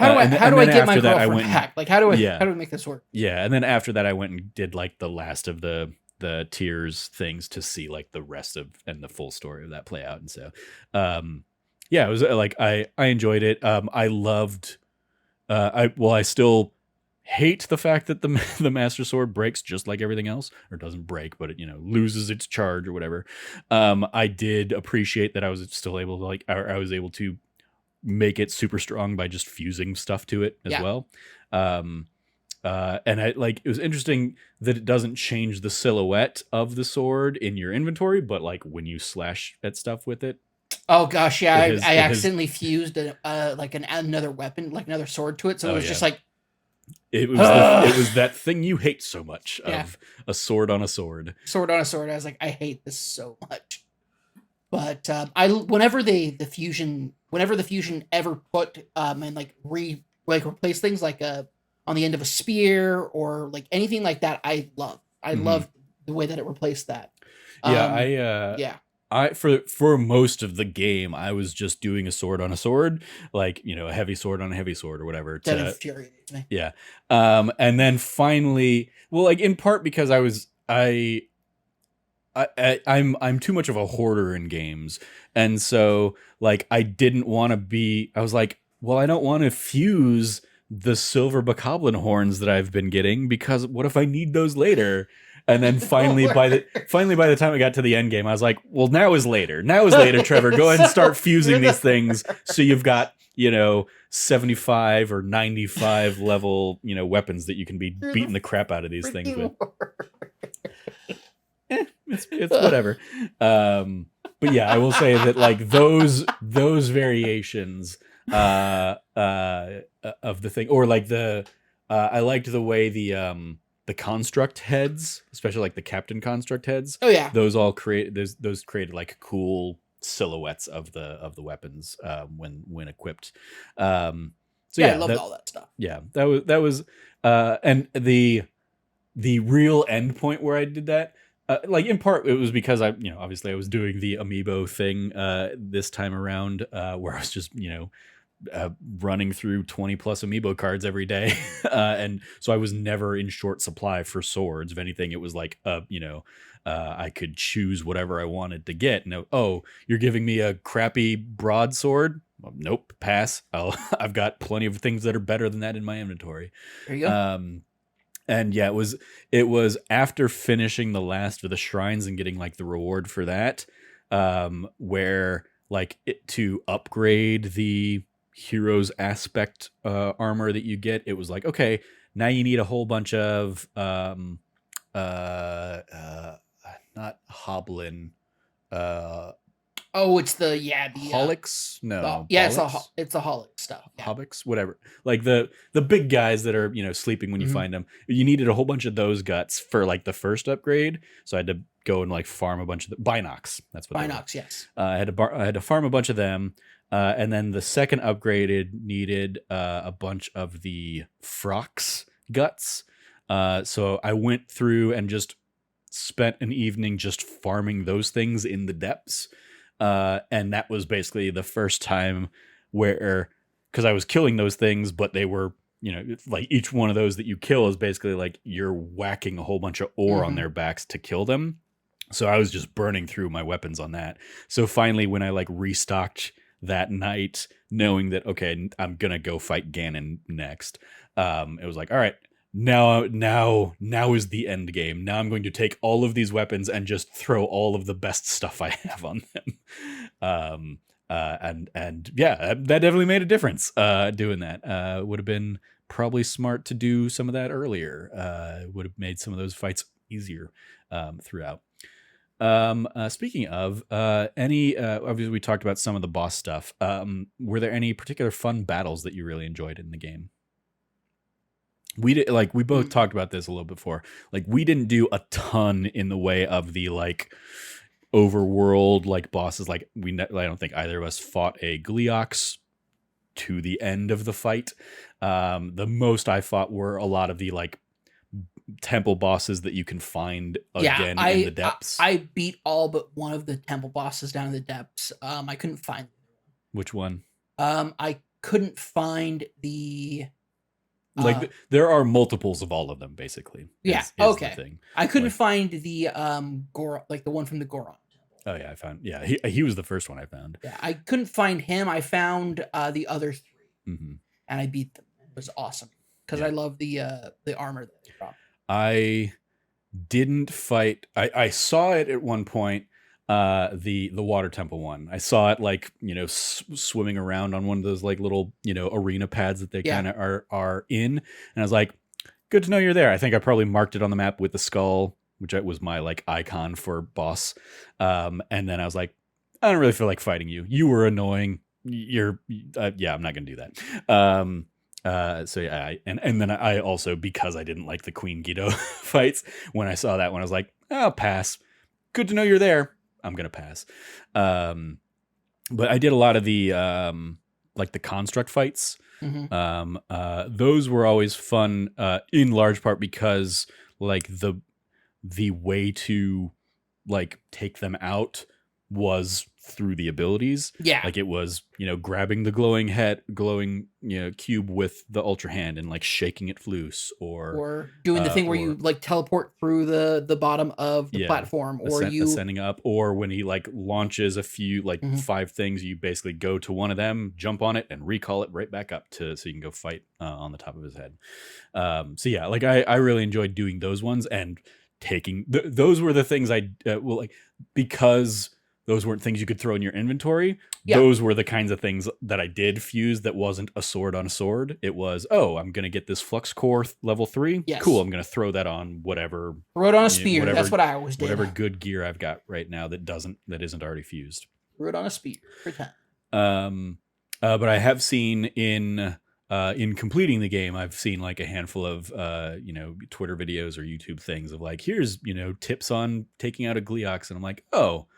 How do I get my girlfriend back? Like how do I make this work? Yeah, and then after that I went and did like the last of the Tears things to see like the rest of and the full story of that play out. And so yeah, it was like I enjoyed it. I loved I still hate the fact that the Master Sword breaks just like everything else, or doesn't break, but it loses its charge or whatever. I did appreciate that I was still able to I was able to make it super strong by just fusing stuff to it as well. And I like it was interesting that it doesn't change the silhouette of the sword in your inventory, but like when you slash at stuff with it. Oh gosh, yeah, I accidentally fused another weapon, like another sword to it, so it was just like it was that thing you hate so much of a sword on a sword. Sword on a sword. I was like, I hate this so much. But whenever the fusion ever put and replace things like on the end of a spear or like anything like that, I love the way that it replaced that. Yeah, For most of the game, I was just doing a sword on a sword, like, a heavy sword on a heavy sword or whatever. That To infuriates me. Yeah. And then finally, well, like in part because I'm too much of a hoarder in games, and so like I didn't want to be. I was like, well, I don't want to fuse the silver bokoblin horns that I've been getting, because what if I need those later? And then finally by the time I got to the end game, I was like, well, now is later. Now is later, Trevor. Go ahead and start fusing these things so you've got 75 or 95 level weapons that you can be beating the crap out of these things with. It's whatever. But yeah, I will say that like those variations of the thing, or like I liked the way the construct heads, especially like the captain construct heads. Oh yeah, those created like cool silhouettes of the weapons when equipped. So yeah, I loved all that stuff. Yeah, that was and the real end point where I did that. Like in part it was because obviously I was doing the amiibo thing this time around, where I was just running through 20 plus amiibo cards every day, and so I was never in short supply for swords. If anything, it was like I could choose whatever I wanted to get. No, oh, you're giving me a crappy broadsword? Well, nope, pass. I've got plenty of things that are better than that in my inventory. There you go. And yeah, it was after finishing the last of the shrines and getting like the reward for that, where like to upgrade the hero's aspect armor that you get, it was like, okay, now you need a whole bunch of not hoblin, oh, it's the holics. No, yeah, it's the holic stuff. Yeah. Hobbits, whatever. Like the big guys that are sleeping when you find them. You needed a whole bunch of those guts for like the first upgrade, so I had to go and like farm a bunch of the Binocs. That's what Binocs, yes. I had to farm a bunch of them, and then the second upgraded needed a bunch of the Frox guts. So I went through and just spent an evening just farming those things in the depths. And that was basically the first time where, because I was killing those things, but they were, like each one of those that you kill is basically like you're whacking a whole bunch of ore on their backs to kill them. So I was just burning through my weapons on that. So finally, when I like restocked that night, knowing that, okay, I'm going to go fight Ganon next, it was like, all right, now is the end game. Now I'm going to take all of these weapons and just throw all of the best stuff I have on them. And yeah, that definitely made a difference. Doing that would have been probably smart to do some of that earlier. Would have made some of those fights easier throughout. Speaking of obviously we talked about some of the boss stuff. Were there any particular fun battles that you really enjoyed in the game? We both talked about this a little before. Like, we didn't do a ton in the way of the like overworld like bosses. Like I don't think either of us fought a Gleox to the end of the fight. The most I fought were a lot of the like temple bosses that you can find again in the depths. I beat all but one of the temple bosses down in the depths. I couldn't find. Which one? I couldn't find the. There are multiples of all of them, basically. Is okay. The thing. I couldn't find the Goron, like the one from the Goron. Oh yeah, I found. Yeah, he was the first one I found. Yeah, I couldn't find him. I found the other three, and I beat them. It was awesome because I love the armor that they dropped. I didn't fight. I saw it at one point. The water temple one. I saw it like swimming around on one of those like little arena pads that they kind of are in, and I was like, good to know you're there. I think I probably marked it on the map with the skull, which was my like icon for boss. And then I was like, I don't really feel like fighting you. You were annoying. I'm not gonna do that. So yeah, and then I also, because I didn't like the Queen Guido fights, when I saw that one, I was like, I'll pass. Good to know you're there. I'm gonna pass. But I did a lot of the like the construct fights. Those were always fun, in large part because like the way to like take them out was through the abilities. Yeah. Like it was, grabbing the glowing, cube with the ultra hand and like shaking it loose, Or doing the thing where you like teleport through the bottom of the platform, or ascending up, or when he like launches a few like Mhm. 5 things, you basically go to one of them, jump on it, and recall it right back up so you can go fight on the top of his head. So yeah, like I really enjoyed doing those ones, and taking those were the things because those weren't things you could throw in your inventory. Yeah. Those were the kinds of things that I did fuse that wasn't a sword on a sword. It was, oh, I'm going to get this flux core level 3. Yes. Cool. I'm going to throw that on whatever. Throw it on a spear. That's what I always did. Whatever good gear I've got right now that isn't already fused. Throw it on a spear every time. But I have seen in completing the game, I've seen like a handful of Twitter videos or YouTube things of like, here's tips on taking out a Gleox, and I'm like, oh,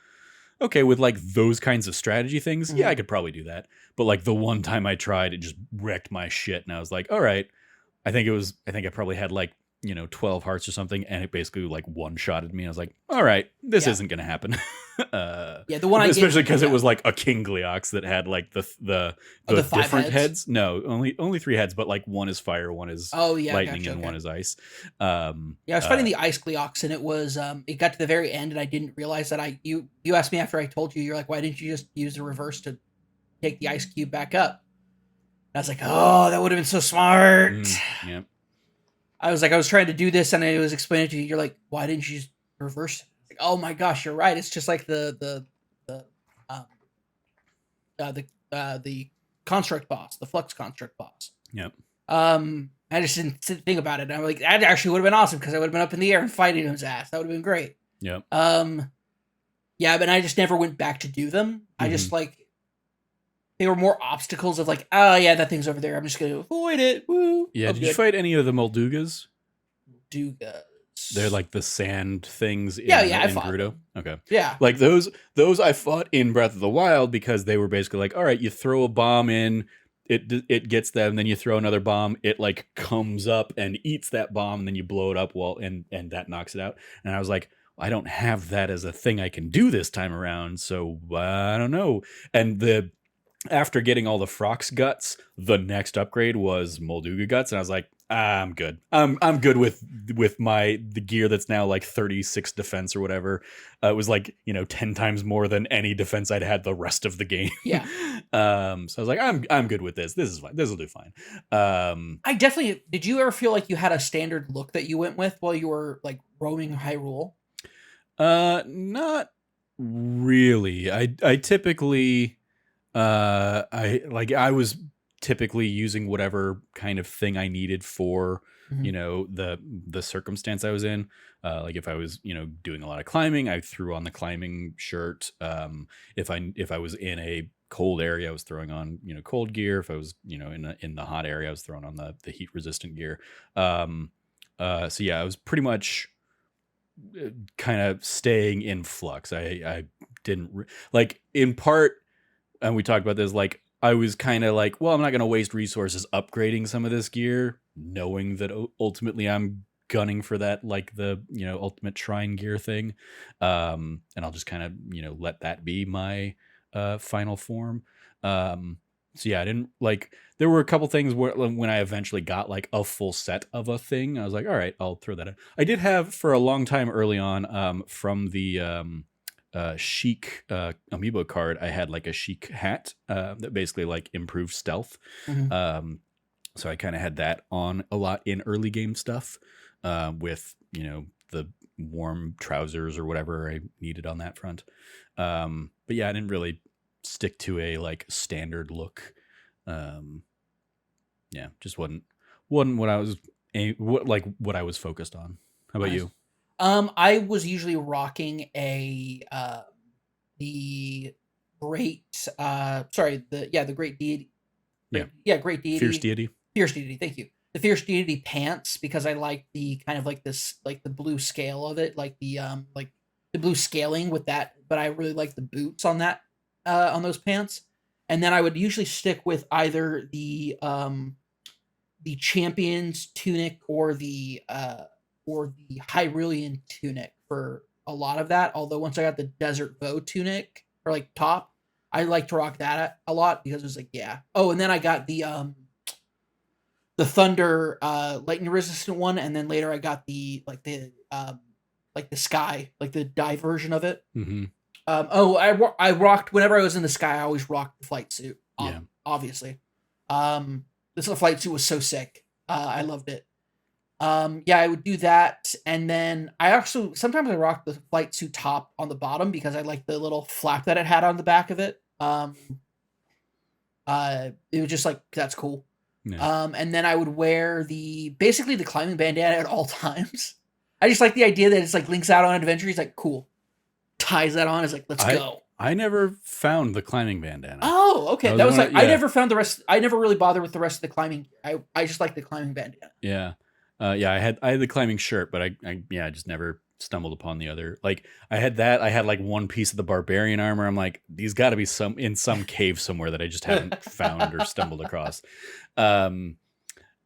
okay, with like those kinds of strategy things, yeah, I could probably do that. But like the one time I tried, it just wrecked my shit, and I was like, all right, I think I probably had like 12 hearts or something, and it basically like one-shotted me. I was like, all right, this isn't gonna happen. The one especially because it was like a King Gleox that had like the different heads. No, only 3 heads, but like one is fire, one is lightning, and one is ice. I was fighting the ice Gleox, and it was it got to the very end, and I didn't realize that you asked me after I told you, you're like, why didn't you just use the reverse to take the ice cube back up? And I was like, oh, that would have been so smart. Yeah. I was trying to do this, and I was explaining to you. You're like, why didn't you just reverse it? Like, oh my gosh, you're right. It's just like the construct boss, the flux construct boss. Yep. I just didn't think about it. I'm like, that actually would have been awesome, because I would have been up in the air and fighting his ass. That would have been great. Yep. Yeah, but I just never went back to do them. I just like, they were more obstacles of like, oh yeah, that thing's over there, I'm just gonna avoid it. Woo. Yeah. Did you fight any of the Moldugas? Moldugas. They're like the sand things in Gerudo. Okay. Yeah. Like those I fought in Breath of the Wild, because they were basically like, all right, you throw a bomb in, it gets them, then you throw another bomb, it like comes up and eats that bomb, and then you blow it up and that knocks it out. And I was like, I don't have that as a thing I can do this time around, so I don't know. And after getting all the Frox guts, the next upgrade was Molduga guts, and I was like, I'm good. I'm good with the gear that's now like 36 defense or whatever. It was like 10 times more than any defense I'd had the rest of the game. Yeah. So I was like, I'm good with this. This is fine. This will do fine. I definitely. Did you ever feel like you had a standard look that you went with while you were like roaming Hyrule? Not really. I typically. I was typically using whatever kind of thing I needed for the circumstance I was in. Like if I was doing a lot of climbing, I threw on the climbing shirt. If I was in a cold area, I was throwing on cold gear. If I was in the hot area, I was throwing on the heat resistant gear. So yeah, I was pretty much kind of staying in flux. I didn't like, in part. And we talked about this, like, I was kind of like, well, I'm not going to waste resources upgrading some of this gear, knowing that ultimately I'm gunning for that, like the, ultimate shrine gear thing. And I'll just kind of, let that be my final form. So yeah, I didn't like, there were a couple things where when I eventually got like a full set of a thing, I was like, all right, I'll throw that in. I did have for a long time early on from the... Chic amiibo card, I had like a Chic hat that basically like improved stealth. So I kind of had that on a lot in early game stuff with the warm trousers or whatever I needed on that front. But yeah, I didn't really stick to a like standard look. Yeah, just wasn't what I was what I was focused on. How about you? I was usually rocking the great the great deity. Great deity. Fierce deity. Fierce deity, thank you. The fierce deity pants, because I like the kind of like this, like the blue scale of it, like the blue scaling with that, but I really like the boots on that on those pants. And then I would usually stick with either the champion's tunic or the Hyrulean tunic for a lot of that. Although once I got the desert bow tunic, or like top. I like to rock that a lot because it was like, yeah. Oh, and then I got the thunder lightning resistant one, and then later I got like the sky, like the die version of it. Mm-hmm. I rocked whenever I was in the sky. I always rocked the flight suit. Yeah. Obviously. This flight suit was so sick. I loved it. Yeah, I would do that, and then I also sometimes I rock the flight suit top on the bottom because I like the little flap that it had on the back of it. It was just like that's cool. Yeah. And then I would wear basically the climbing bandana at all times. I just like the idea that it's like Link's out on an adventure. He's like, cool. Ties that on. Is like, let's go. I never found the climbing bandana. Oh, okay. That was like, I never found the rest. I never really bothered with the rest of the climbing. I just like the climbing bandana. Yeah. Yeah. I had the climbing shirt, but I just never stumbled upon the other. Like I had that. I had like one piece of the barbarian armor. I'm like, these got to be in some cave somewhere that I just haven't found or stumbled across. One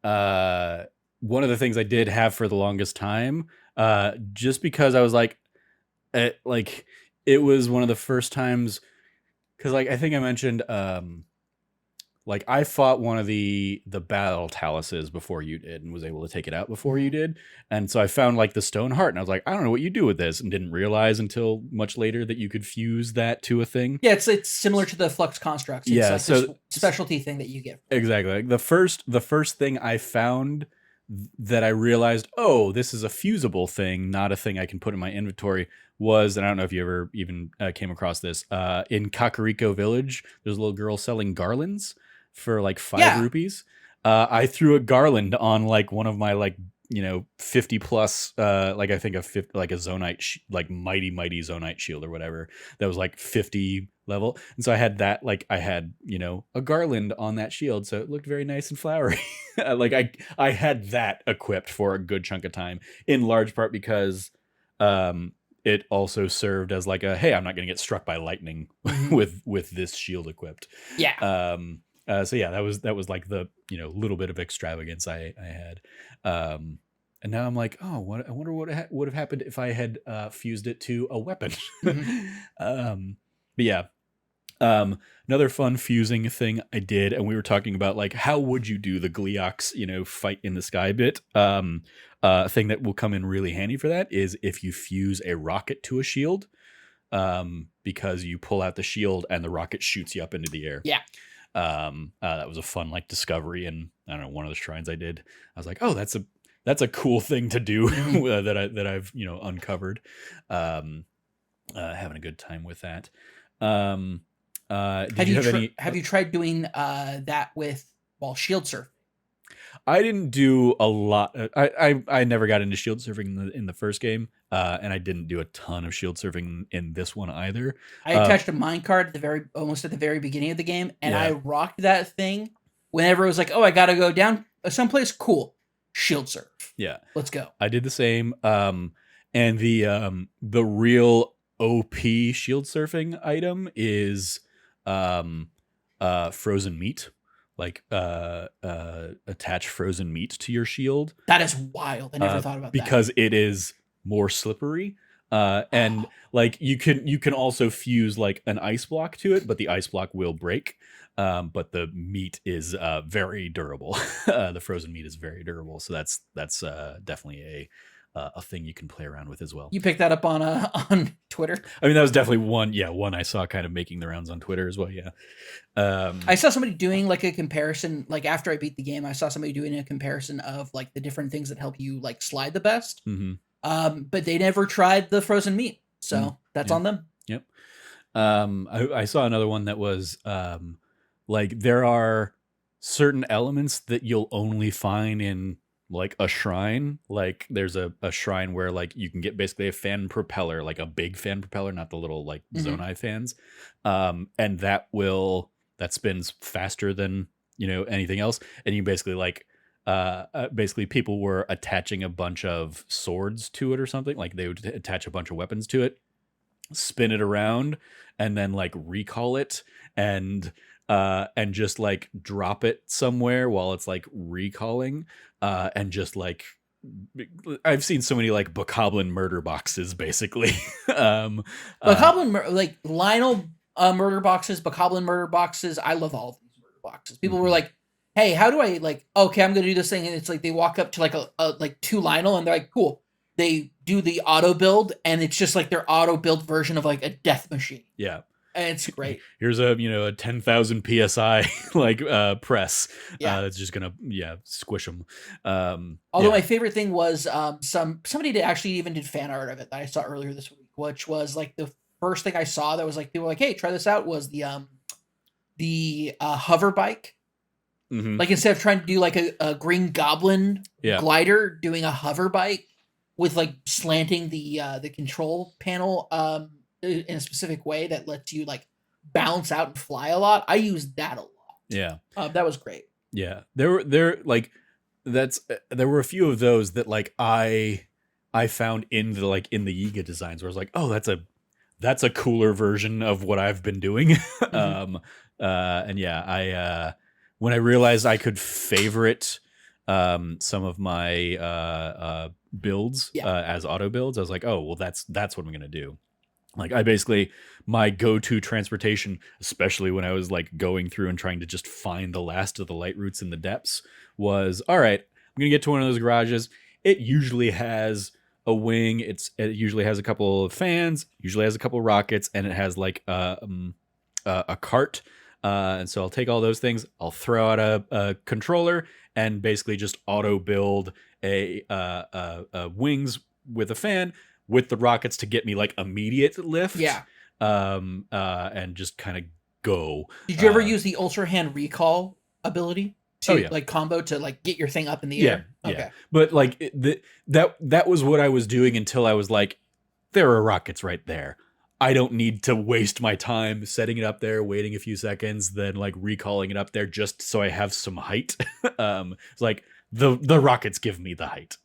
of the things I did have for the longest time, just because I was like, it was one of the first times, because like I think I mentioned, like I fought one of the battle taluses before you did and was able to take it out before you did, and so I found like the stone heart and I was like, I don't know what you do with this, and didn't realize until much later that you could fuse that to a thing. Yeah, it's similar to the flux constructs. It's like so this specialty thing that you get. Exactly. Like the first thing I found that I realized, oh, this is a fusible thing, not a thing I can put in my inventory, was, and I don't know if you ever even came across this, in Kakariko Village, there's a little girl selling garlands for like 5 rupees. I threw a garland on like one of my like, 50 plus, like I think a 50, like a Zonite, like mighty Zonite shield or whatever, that was like 50 level. And so I had that, like I had, a garland on that shield. So it looked very nice and flowery. Like I had that equipped for a good chunk of time, in large part because, it also served as like a, hey, I'm not going to get struck by lightning with this shield equipped. Yeah. So yeah, that was like the, little bit of extravagance I had. And now I'm like, oh, I wonder what would have happened if I had fused it to a weapon. But yeah, another fun fusing thing I did, and we were talking about like how would you do the Gleeok's, fight in the sky bit. Thing that will come in really handy for that is if you fuse a rocket to a shield, because you pull out the shield and the rocket shoots you up into the air. Yeah. That was a fun like discovery, and I don't know, one of the shrines I did, I was like, oh, that's a cool thing to do that I've uncovered. Having a good time with that. Have you tried doing that with shield surf? I didn't do a lot. I never got into shield surfing in the first game, and I didn't do a ton of shield surfing in this one either. I attached a minecart almost at the very beginning of the game, and I rocked that thing whenever it was like, oh, I gotta go down someplace cool. Shield surf. Yeah, let's go. I did the same. And the real OP shield surfing item is frozen meat. Like attach frozen meat to your shield. That is wild. I never thought about that. Because it is more slippery. And like you can also fuse like an ice block to it, but the ice block will break. But the meat is very durable. The frozen meat is very durable. So that's definitely a thing you can play around with as well. You picked that up on Twitter? I mean, that was definitely one I saw kind of making the rounds on Twitter as well. Yeah. I saw somebody doing like a comparison, like after I beat the game, I saw somebody doing a comparison of like the different things that help you like slide the best. Mm-hmm. But they never tried the frozen meat. So that's on them. Yep. I saw another one that was like there are certain elements that you'll only find in like a shrine. Like there's a shrine where like you can get basically a fan propeller, like a big fan propeller, not the little like Zonai fans. And that spins faster than, anything else. And you basically like, basically people were attaching a bunch of swords to it or something. Like they would attach a bunch of weapons to it, spin it around, and then like recall it and just like drop it somewhere while it's like recalling, and just like I've seen so many like Bokoblin murder boxes basically. Bokoblin, like Lionel murder boxes, bokoblin murder boxes. I love all of these murder boxes. People were Mhm. like, "Hey, how do I like? Okay, I'm gonna do this thing," and it's like they walk up to like a like two Lionel, and they're like, "Cool." They do the auto build, and it's just like their auto build version of like a death machine, Yeah. and it's great. Here's a 10,000 psi like press Yeah. that's just gonna squish them. Although Yeah. my favorite thing was somebody did actually even did fan art of it that I saw earlier this week, which was like the first thing I saw that was like people were like, "Hey, try this out." Was the hover bike. Hmm. Like instead of trying to do like a Green Goblin Yeah. glider, doing a hover bike with like slanting the control panel in a specific way that lets you like bounce out and fly a lot. I used that a lot. Yeah. That was great. Yeah. There like that's there were a few of those that like I found in the Yiga designs where I was like, oh, that's a cooler version of what I've been doing. Hmm. And yeah, I when I realized I could favorite some of my builds Yeah. as auto builds, I was like, oh well, that's what I'm gonna do. Like I basically my go-to transportation, especially when I was like going through and trying to just find the last of the light roots in the depths, was all right. I'm gonna get to one of those garages. It usually has a wing. It usually has a couple of fans. Usually has a couple of rockets, and it has like a cart. And so I'll take all those things. I'll throw out a controller and basically just auto build a wings with a fan with the rockets to get me like immediate lift. Yeah. And just kind of go. Did you ever use the Ultra Hand Recall ability Oh to yeah. like combo to like get your thing up in the Yeah, air? yeah. Okay. But like that was what I was doing until I was like, there are rockets right there. I don't need to waste my time setting it up there, waiting a few seconds, then like recalling it up there just so I have some height. It's like the rockets give me the height.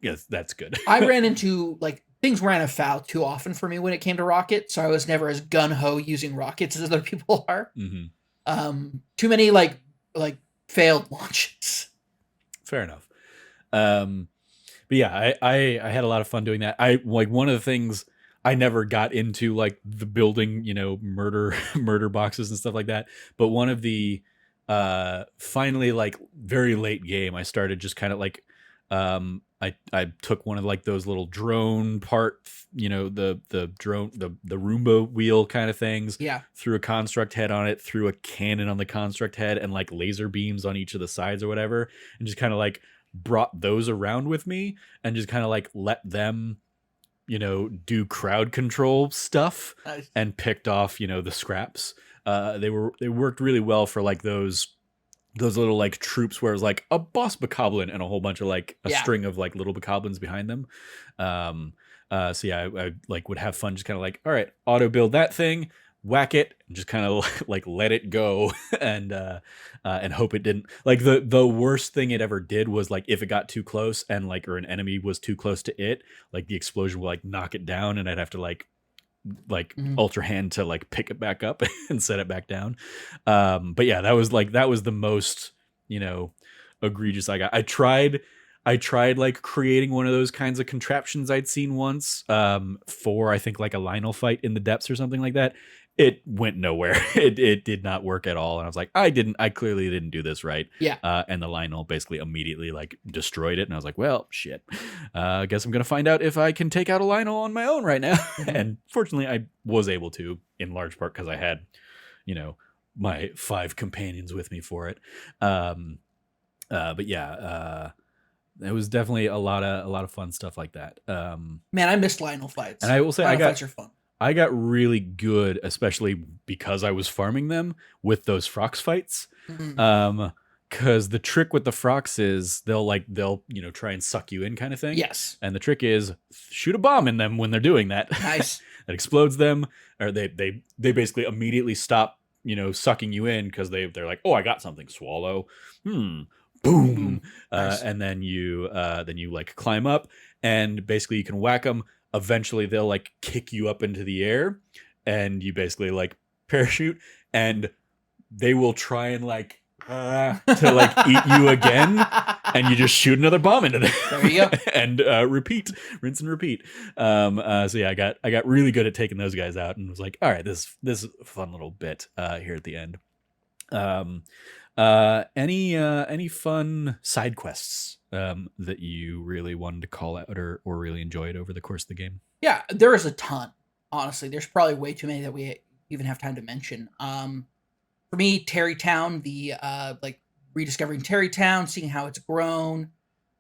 Yes, that's good. I ran into like things ran afoul too often for me when it came to rockets, so I was never as gun ho using rockets as other people are. Hmm. Too many like failed launches. Fair enough. But yeah, I had a lot of fun doing that. I like one of the things I never got into like the building, murder murder boxes and stuff like that. But one of the finally like very late game, I started just kind of like I took one of like those little drone the drone the Roomba wheel kind of things, Yeah. threw a construct head on it, threw a cannon on the construct head and like laser beams on each of the sides or whatever, and just kind of like brought those around with me and just kind of like let them do crowd control stuff Nice. and picked off the scraps. They worked really well for like those little like troops where it was like a boss bokoblin and a whole bunch of like a Yeah. string of like little bokoblins behind them. So yeah, I like would have fun just kind of like, all right, auto build that thing, whack it, and just kind of like let it go and hope it didn't. Like the worst thing it ever did was like if it got too close and like or an enemy was too close to it, like the explosion would like knock it down and I'd have to like Mhm. ultra hand to like pick it back up and set it back down. But yeah, that was the most egregious I got. I tried like creating one of those kinds of contraptions I'd seen once for I think like a Lionel fight in the depths or something like that. It went nowhere. It did not work at all, and I was like, I clearly didn't do this right. Yeah. And the Lionel basically immediately like destroyed it, and I was like, well, shit. I guess I'm gonna find out if I can take out a Lionel on my own right now. Mhm. And fortunately, I was able to, in large part because I had, my 5 companions with me for it. But yeah, it was definitely a lot of fun stuff like that. Man, I missed Lionel fights. And I will say Lionel fights are fun. I got really good, especially because I was farming them with those Frox fights. Mhm. Because the trick with the Frox is they'll try and suck you in kind of thing. Yes. And the trick is shoot a bomb in them when they're doing that. Nice. That explodes them, or they basically immediately stop sucking you in because they're like, oh, I got something, swallow. Boom. Boom. Nice. And then you like climb up and basically you can whack them. Eventually they'll like kick you up into the air and you basically like parachute and they will try and like to like eat you again, and you just shoot another bomb into there. There you go. And repeat, rinse and repeat. So yeah, I got really good at taking those guys out, and was like, all right, this is a fun little bit here at the end. Any fun side quests that you really wanted to call out or really enjoyed over the course of the game? Yeah, there is a ton. Honestly, there's probably way too many that we even have time to mention. For me, Terrytown, the like rediscovering Terrytown, seeing how it's grown,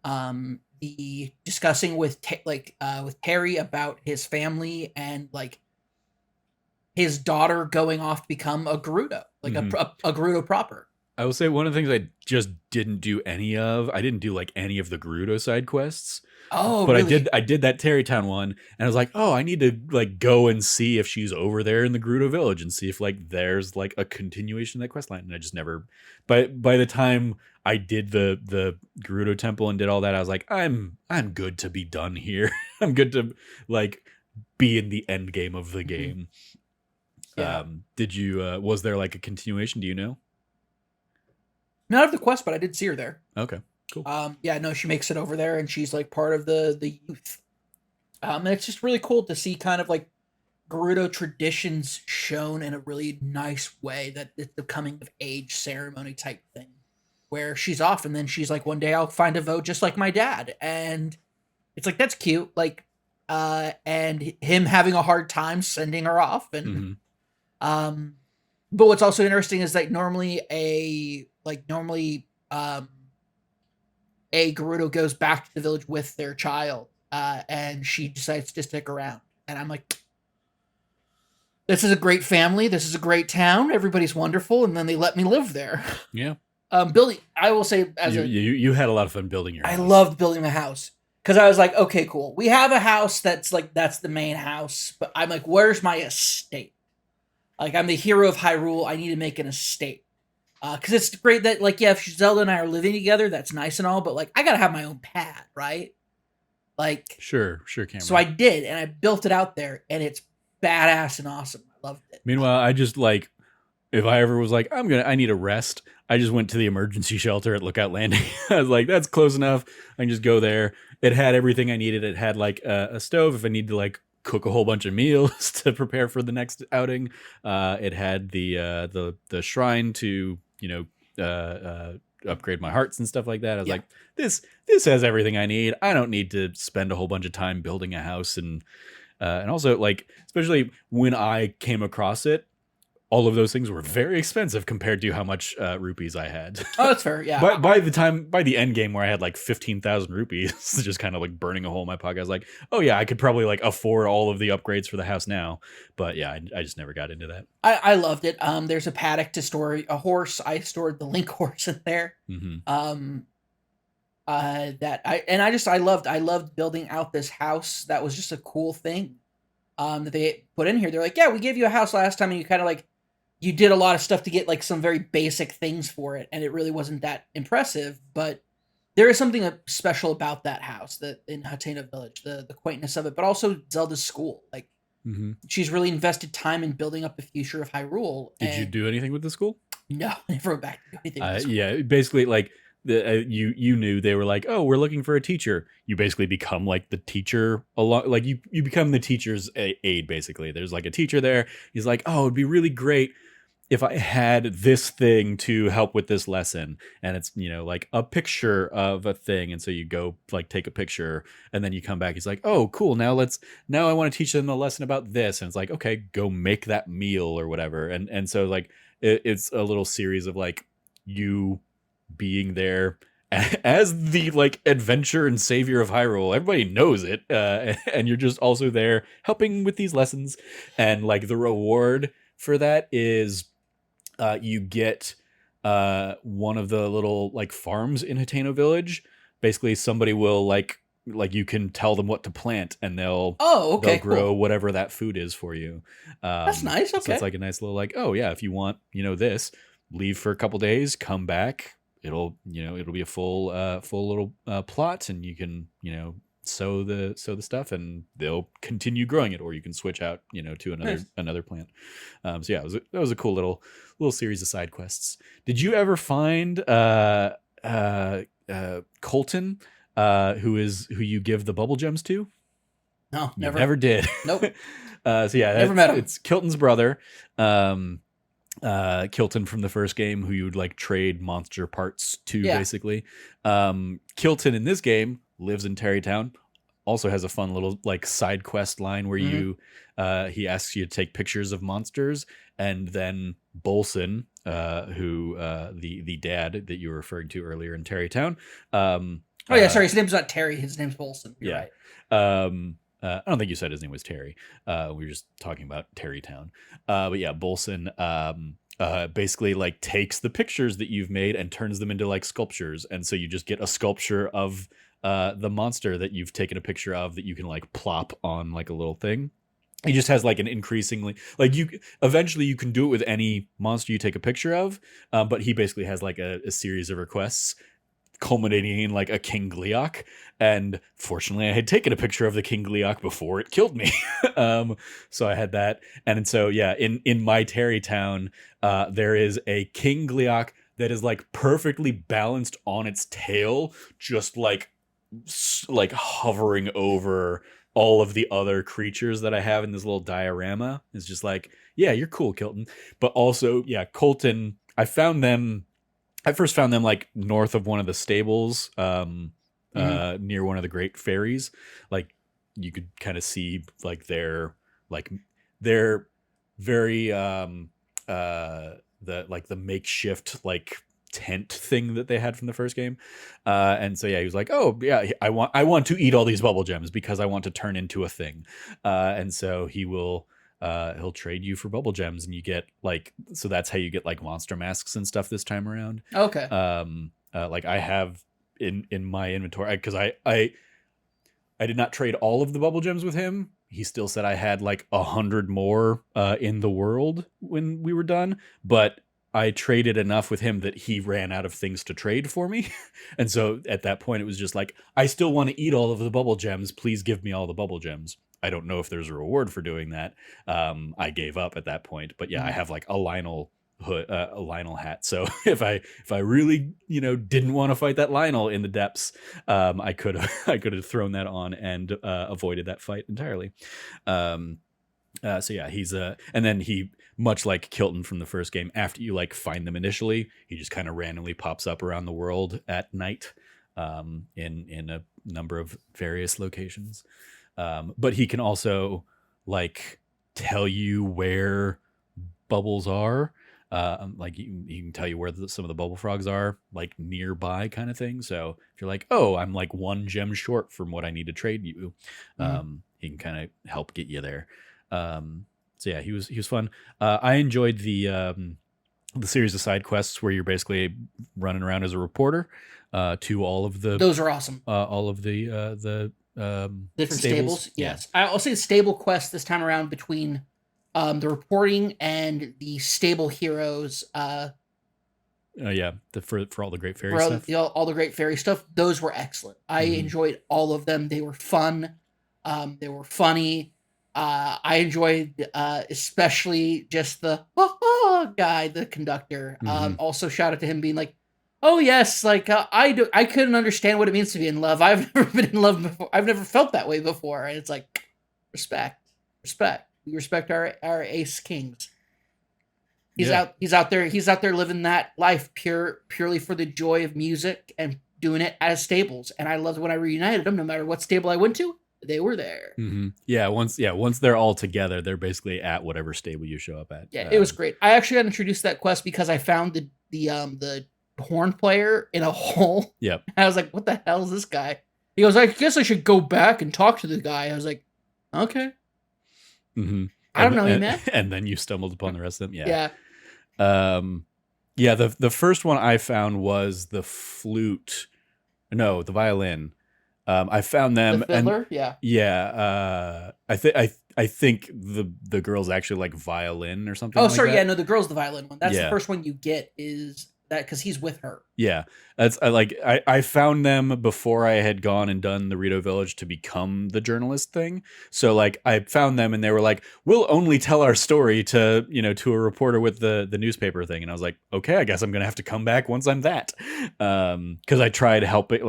the discussing with with Terry about his family and like his daughter going off to become a Gerudo, like a Gerudo proper. I will say one of the things I just didn't do any of. I didn't do like any of the Gerudo side quests. Oh, But really? I did that Terrytown one, and I was like, oh, I need to like go and see if she's over there in the Gerudo village and see if like there's like a continuation of that quest line. And I just never. But by the time I did the Gerudo temple and did all that, I was like, I'm good to be done here. I'm good to like be in the end game of the game. Yeah. Did you? Was there like a continuation? Do you know? Not of the quest, but I did see her there. Okay, cool. Yeah, no, she makes it over there, and she's like part of the youth. And it's just really cool to see kind of like Gerudo traditions shown in a really nice way. That it's the coming of age ceremony type thing, where she's off, and then she's like, one day I'll find a vote just like my dad, and it's like that's cute. Like, and him having a hard time sending her off, and but what's also interesting is that normally a Gerudo goes back to the village with their child, and she decides to stick around. And I'm like, this is a great family. This is a great town. Everybody's wonderful. And then they let me live there. Yeah. Building, I will say, you had a lot of fun building your house. I loved building my house because I was like, okay, cool. We have a house that's the main house, but I'm like, where's my estate? Like, I'm the hero of Hyrule. I need to make an estate. Because it's great that, like, yeah, if Zelda and I are living together, that's nice and all, but, like, I gotta have my own pad, right? Like... Sure, Cameron. So I did, and I built it out there, and it's badass and awesome. I loved it. Meanwhile, I just, like, if I ever was like, I need a rest, I just went to the emergency shelter at Lookout Landing. I was like, that's close enough. I can just go there. It had everything I needed. It had, like, a stove if I need to, like, cook a whole bunch of meals to prepare for the next outing. It had the shrine to upgrade my hearts and stuff like that. I was like, this has everything I need. I don't need to spend a whole bunch of time building a house, and also, like, especially when I came across it, all of those things were very expensive compared to how much rupees I had. Oh, that's fair. Yeah. By the end game where I had like 15,000 rupees, just kind of like burning a hole in my pocket, I was like, oh yeah, I could probably like afford all of the upgrades for the house now. But yeah, I just never got into that. I loved it. There's a paddock to store a horse. I stored the Link horse in there. I loved building out this house. That was just a cool thing. That they put in here. They're like, yeah, we gave you a house last time, and you kind of like. You did a lot of stuff to get like some very basic things for it, and it really wasn't that impressive, but there is something special about that house that in Hateno Village, the quaintness of it, but also Zelda's school. Like she's really invested time in building up the future of Hyrule. Did you do anything with the school? No, I never went back to do anything with the school. Yeah, basically like you knew they were like, oh, we're looking for a teacher. You basically become like the teacher a lot. Like you become the teacher's aide. Basically, there's like a teacher there. He's like, oh, it'd be really great if I had this thing to help with this lesson, and it's, like a picture of a thing. And so you go like take a picture, and then you come back. He's like, oh, cool. Now I want to teach them a lesson about this. And it's like, okay, go make that meal or whatever. And so like, it's a little series of like you being there as the like adventure and savior of Hyrule. Everybody knows it. And you're just also there helping with these lessons. And like the reward for that is, you get one of the little like farms in Hateno Village. Basically, somebody will like you can tell them what to plant, and they'll grow whatever that food is for you. That's nice. Okay, so it's like a nice little like, oh yeah, if you want this, leave for a couple days, come back. It'll be a full little plot, and you can sow the stuff, and they'll continue growing it, or you can switch out, to Nice. another plant. So yeah, that was a cool little series of side quests. Did you ever find Colton, who you give the bubble gems to? No, You never. never did. Nope. So yeah, Never met him. it's Kilton's brother. Kilton from the first game, who you would like trade monster parts to, Yeah. basically. Kilton in this game lives in Terrytown. Also has a fun little like side quest line where he asks you to take pictures of monsters, and then Bolson, who the dad that you were referring to earlier in Terrytown. Oh yeah, sorry, his name's not Terry. His name's Bolson. You're Yeah. right. I don't think you said his name was Terry. We were just talking about Terrytown. But yeah, Bolson basically like takes the pictures that you've made and turns them into like sculptures, and so you just get a sculpture of the monster that you've taken a picture of that you can like plop on like a little thing. He just has like an increasingly like eventually you can do it with any monster you take a picture of, but he basically has like a series of requests culminating in like a King Gliok. And fortunately I had taken a picture of the King Gliok before it killed me. So I had that. And so yeah, in my Terrytown, there is a King Gliok that is like perfectly balanced on its tail, just like hovering over all of the other creatures that I have in this little diorama. It's just like, yeah, you're cool, Kilton. But also, yeah, Colton, I first found them like north of one of the stables, near one of the great fairies. Like you could kind of see like their very the makeshift like tent thing that they had from the first game. And so yeah, he was like, oh yeah, I want to eat all these bubble gems because I want to turn into a thing. And so he'll trade you for bubble gems, and you get like, so that's how you get like monster masks and stuff this time around. Okay. Like I have in my inventory, because I did not trade all of the bubble gems with him. He still said I had like 100 more in the world when we were done, but I traded enough with him that he ran out of things to trade for me. And so at that point, it was just like, I still want to eat all of the bubble gems. Please give me all the bubble gems. I don't know if there's a reward for doing that. I gave up at that point. But yeah, I have like a Lionel hood, a Lionel hat. So if I really didn't want to fight that Lionel in the depths, I could have thrown that on and avoided that fight entirely. So yeah, he's and then he, much like Kilton from the first game, after you like find them initially, he just kind of randomly pops up around the world at night, in a number of various locations. But he can also like tell you where bubbles are. Like he can tell you where some of the bubble frogs are, like nearby, kind of thing. So if you're like, oh, I'm like one gem short from what I need to trade you, he can kind of help get you there. So yeah, he was fun. I enjoyed the series of side quests where you're basically running around as a reporter to all of the Those are awesome. all of the Different stables. Yeah. Yes, I'll say stable quest this time around between the reporting and the stable heroes. Yeah, for all the great fairy For stuff. all the great fairy stuff, those were excellent. I enjoyed all of them. They were fun. They were funny. I enjoyed especially just the guy, the conductor. Also shout out to him being like, oh yes, like I couldn't understand what it means to be in love. I've never been in love before. I've never felt that way before. And it's like, respect. We respect our ace kings. He's out there living that life purely for the joy of music and doing it as stables. And I loved when I reunited them, no matter what stable I went to, they were there. Yeah, once they're all together, they're basically at whatever stable you show up at. Yeah, it was great. I actually got introduced to that quest because I found the horn player in a hole. Yep. And I was like, what the hell is this guy? He goes, I guess I should go back and talk to the guy. I was like, okay. I don't know you, man. And then you stumbled upon the rest of them. Yeah. Yeah, the first one I found was the flute. No, the violin. I found them. The fiddler? And, yeah. Yeah. I think the girl's actually like violin or something. Oh, like sorry. that. Yeah, no, the girl's the violin one. That's Yeah. the first one you get is that because he's with her. Yeah, I found them before I had gone and done the Rito Village to become the journalist thing. So like I found them and they were like, "We'll only tell our story to to a reporter with the newspaper thing." And I was like, "Okay, I guess I'm gonna have to come back once I'm that." Because I tried helping,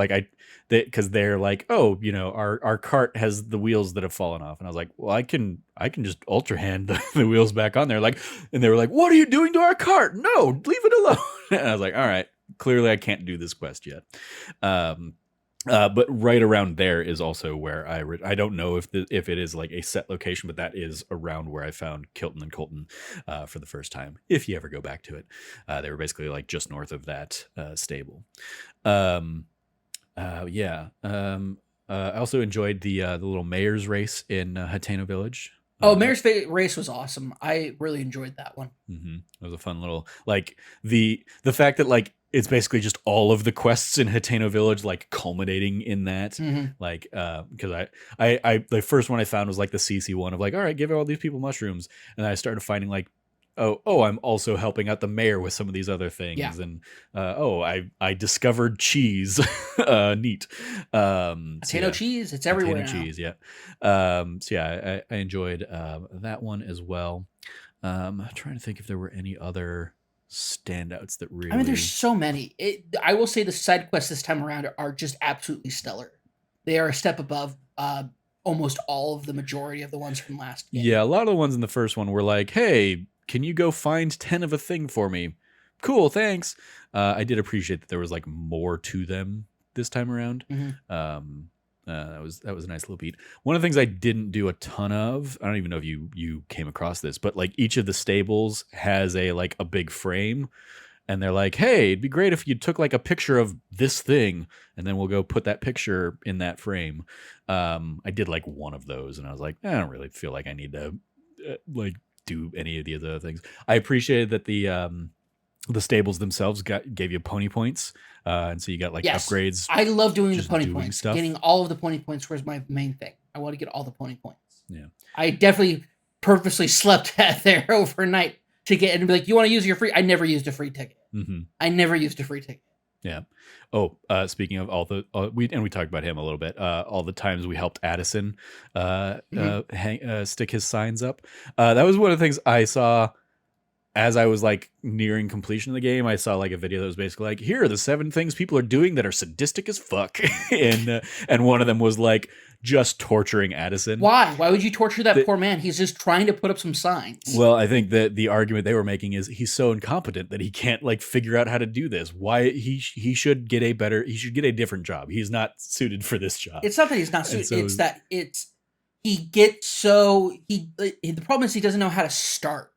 because they're like, "Oh, our cart has the wheels that have fallen off," and I was like, "Well, I can just ultra hand the wheels back on there." And they were like, "What are you doing to our cart? No, leave it alone." And I was like, "All right. Clearly I can't do this quest yet." But right around there is also where I don't know if it is like a set location, but that is around where I found Kilton and Colton for the first time. If you ever go back to it, they were basically like just north of that stable. Yeah. I also enjoyed the little mayor's race in Hateno Village. Oh, Mayor's Race was awesome. I really enjoyed that one. Mm-hmm. It was a fun little, like, the fact that like it's basically just all of the quests in Hateno Village like culminating in that. Mhm. Like because I the first one I found was like the CC one of like, all right, give all these people mushrooms, and I started finding like, oh, I'm also helping out the mayor with some of these other things. Yeah. And I discovered cheese. Neat. Potato cheese, it's everywhere now. Cheese, yeah. So yeah, I enjoyed that one as well. I'm trying to think if there were any other standouts that really. I mean, there's so many. I will say the side quests this time around are just absolutely stellar. They are a step above almost all of the majority of the ones from last game. Yeah, a lot of the ones in the first one were like, "Hey, can you go find 10 of a thing for me?" Cool, thanks. I did appreciate that there was like more to them this time around. Mm-hmm. That was a nice little beat. One of the things I didn't do a ton of, I don't even know if you came across this, but like each of the stables has a big frame, and they're like, "Hey, it'd be great if you took like a picture of this thing, and then we'll go put that picture in that frame." I did like one of those, and I was like, I don't really feel like I need to do any of the other things. I appreciated that the stables themselves gave you pony points, and so you got like upgrades. I love doing the pony doing points. stuff. Getting all of the pony points was my main thing. I want to get all the pony points. Yeah, I definitely purposely slept there overnight to get and be like, "You want to use your free?" I never used a free ticket. mm-hmm. I never used a free ticket. Yeah. Oh, speaking of all the we talked about him a little bit. All the times we helped Addison stick his signs up. That was one of the things I saw as I was like nearing completion of the game. I saw like a video that was basically like, "Here are the 7 things people are doing that are sadistic as fuck," and one of them was like just torturing Addison. Why? Why would you torture that poor man? He's just trying to put up some signs. Well, I think that the argument they were making is he's so incompetent that he can't like figure out how to do this. Why he should get a different job. He's not suited for this job. It's not that he's not suited. It's that he gets so the problem is he doesn't know how to start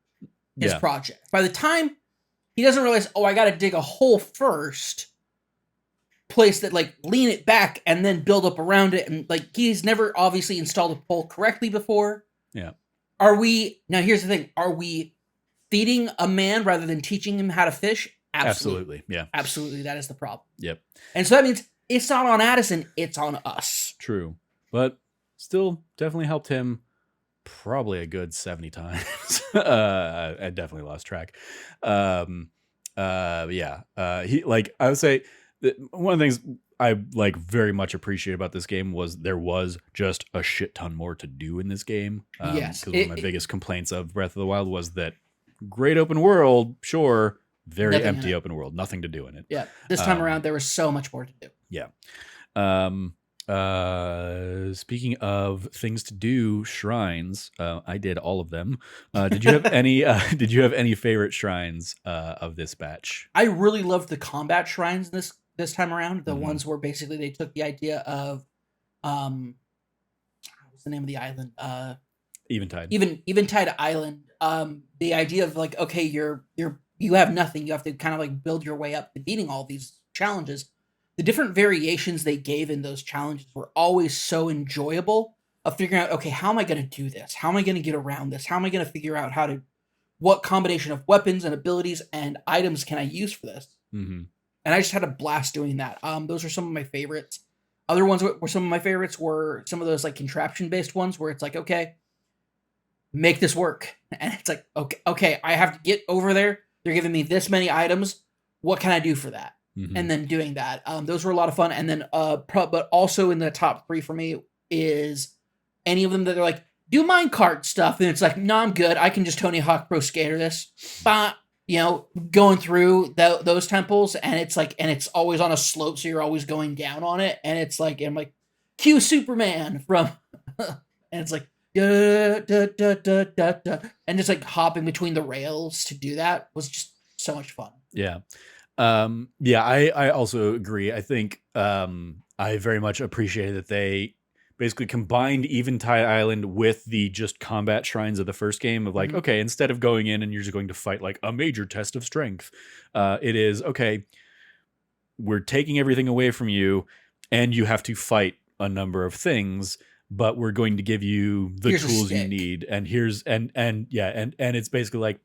his project. By the time he doesn't realize, oh, I got to dig a hole first, place that like lean it back and then build up around it, and like he's never obviously installed a pole correctly before. Yeah. Now here's the thing, are we feeding a man rather than teaching him how to fish? Absolutely. Yeah. Absolutely, that is the problem. Yep. And so that means it's not on Addison, it's on us. True. But still definitely helped him probably a good 70 times. I definitely lost track. He like, I would say one of the things I like very much appreciate about this game was there was just a shit ton more to do in this game. Yes, because one of my biggest complaints of Breath of the Wild was that great open world, sure, very empty open world, nothing to do in it. Yeah, this time around there was so much more to do. Yeah. Speaking of things to do, shrines. I did all of them. Did you have any? Did you have any favorite shrines of this batch? I really loved the combat shrines this time around. The ones where basically they took the idea of, what's the name of the island? Eventide. Eventide Island. The idea of like, okay, you have nothing. You have to kind of like build your way up to beating all these challenges. The different variations they gave in those challenges were always so enjoyable of figuring out, okay, how am I going to do this? How am I going to get around this? How am I going to figure out what combination of weapons and abilities and items can I use for this? Mm-hmm. And I just had a blast doing that. Those are some of my favorites. Other ones were some of my favorites were some of those like contraption based ones where it's like, okay, make this work. And it's like, okay, I have to get over there. They're giving me this many items. what can I do for that? Mm-hmm. And then doing that. Those were a lot of fun. And then, but also in the top 3 for me is any of them that are like, do minecart stuff. And it's like, no, I'm good. I can just Tony Hawk Pro Skater this. Bah, going through those temples, and it's like, and it's always on a slope, so you're always going down on it. And it's like, and I'm like, cue Superman from, and it's like, da, da, da, da, da, da, and just like hopping between the rails to do that was just so much fun. Yeah. I also agree. I think I very much appreciate that they basically combined Eventide Island with the just combat shrines of the first game of like, okay, instead of going in and you're just going to fight like a major test of strength, it is, okay, we're taking everything away from you and you have to fight a number of things, but we're going to give you the Here's tools you need. And here's, and it's basically like,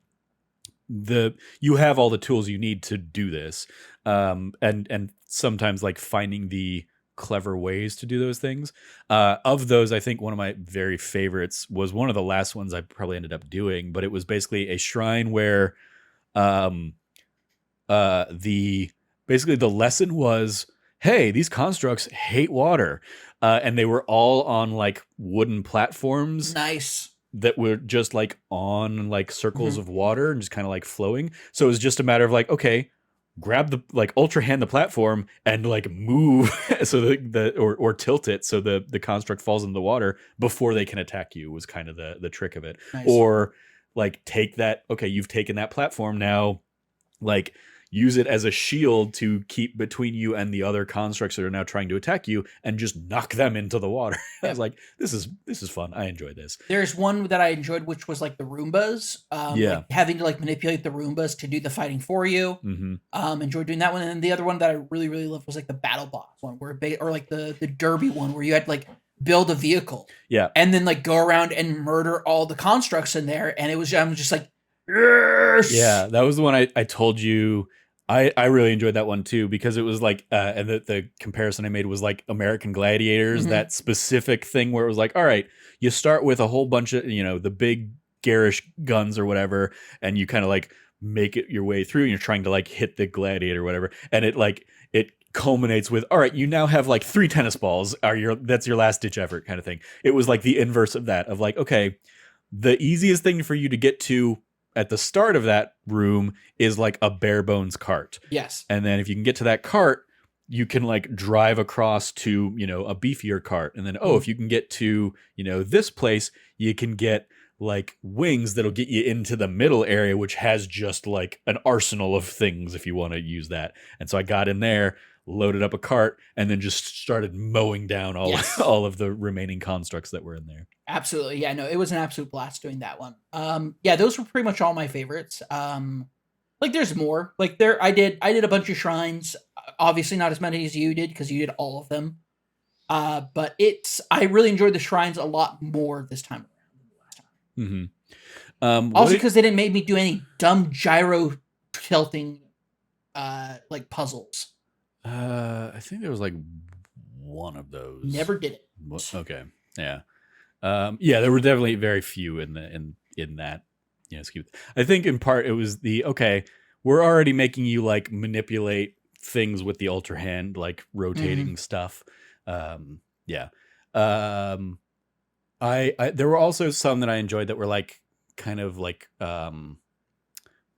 you have all the tools you need to do this, and sometimes like finding the clever ways to do those things. Of those, I think one of my very favorites was one of the last ones I probably ended up doing, but it was basically a shrine where the lesson was, hey, these constructs hate water, and they were all on like wooden platforms. Nice. That were just like on like circles of water and just kind of like flowing. So it was just a matter of like, okay, grab the like ultra hand the platform and like move so or tilt it so the construct falls in the water before they can attack you was kind of the trick of it. Nice. Or like take that, okay, you've taken that platform now, like use it as a shield to keep between you and the other constructs that are now trying to attack you and just knock them into the water. I was like, this is fun. I enjoyed this. There's one that I enjoyed, which was like the Roombas. Like having to like manipulate the Roombas to do the fighting for you. Enjoyed doing that one. And then the other one that I really, really loved was like the battle box one, or like the derby one where you had to like build a vehicle. Yeah. And then like go around and murder all the constructs in there. And I'm just like, yes! Yeah, that was the one I told you. I really enjoyed that one too, because it was like, and the comparison I made was like American Gladiators, that specific thing where it was like, all right, you start with a whole bunch of, the big garish guns or whatever, and you kind of like make it your way through and you're trying to like hit the gladiator or whatever. And it culminates with, all right, you now have like 3 tennis balls, that's your last ditch effort kind of thing. It was like the inverse of that, of like, okay, the easiest thing for you to get to at the start of that room is like a bare bones cart. Yes. And then if you can get to that cart, you can like drive across to, a beefier cart. And then, if you can get to, this place, you can get like wings that'll get you into the middle area, which has just like an arsenal of things if you want to use that. And so I got in there, loaded up a cart, and then just started mowing down all of the remaining constructs that were in there. Absolutely. Yeah, no, it was an absolute blast doing that one. Yeah, those were pretty much all my favorites. Like there's more. Like I did a bunch of shrines. Obviously not as many as you did because you did all of them. But I really enjoyed the shrines a lot more this time around than the last time. Also because they didn't make me do any dumb gyro tilting like puzzles. I think there was like one of those. Never did it. Okay. Yeah. There were definitely very few in that. I think in part it was we're already making you like manipulate things with the ultra hand, like rotating stuff. There were also some that I enjoyed that were like kind of like the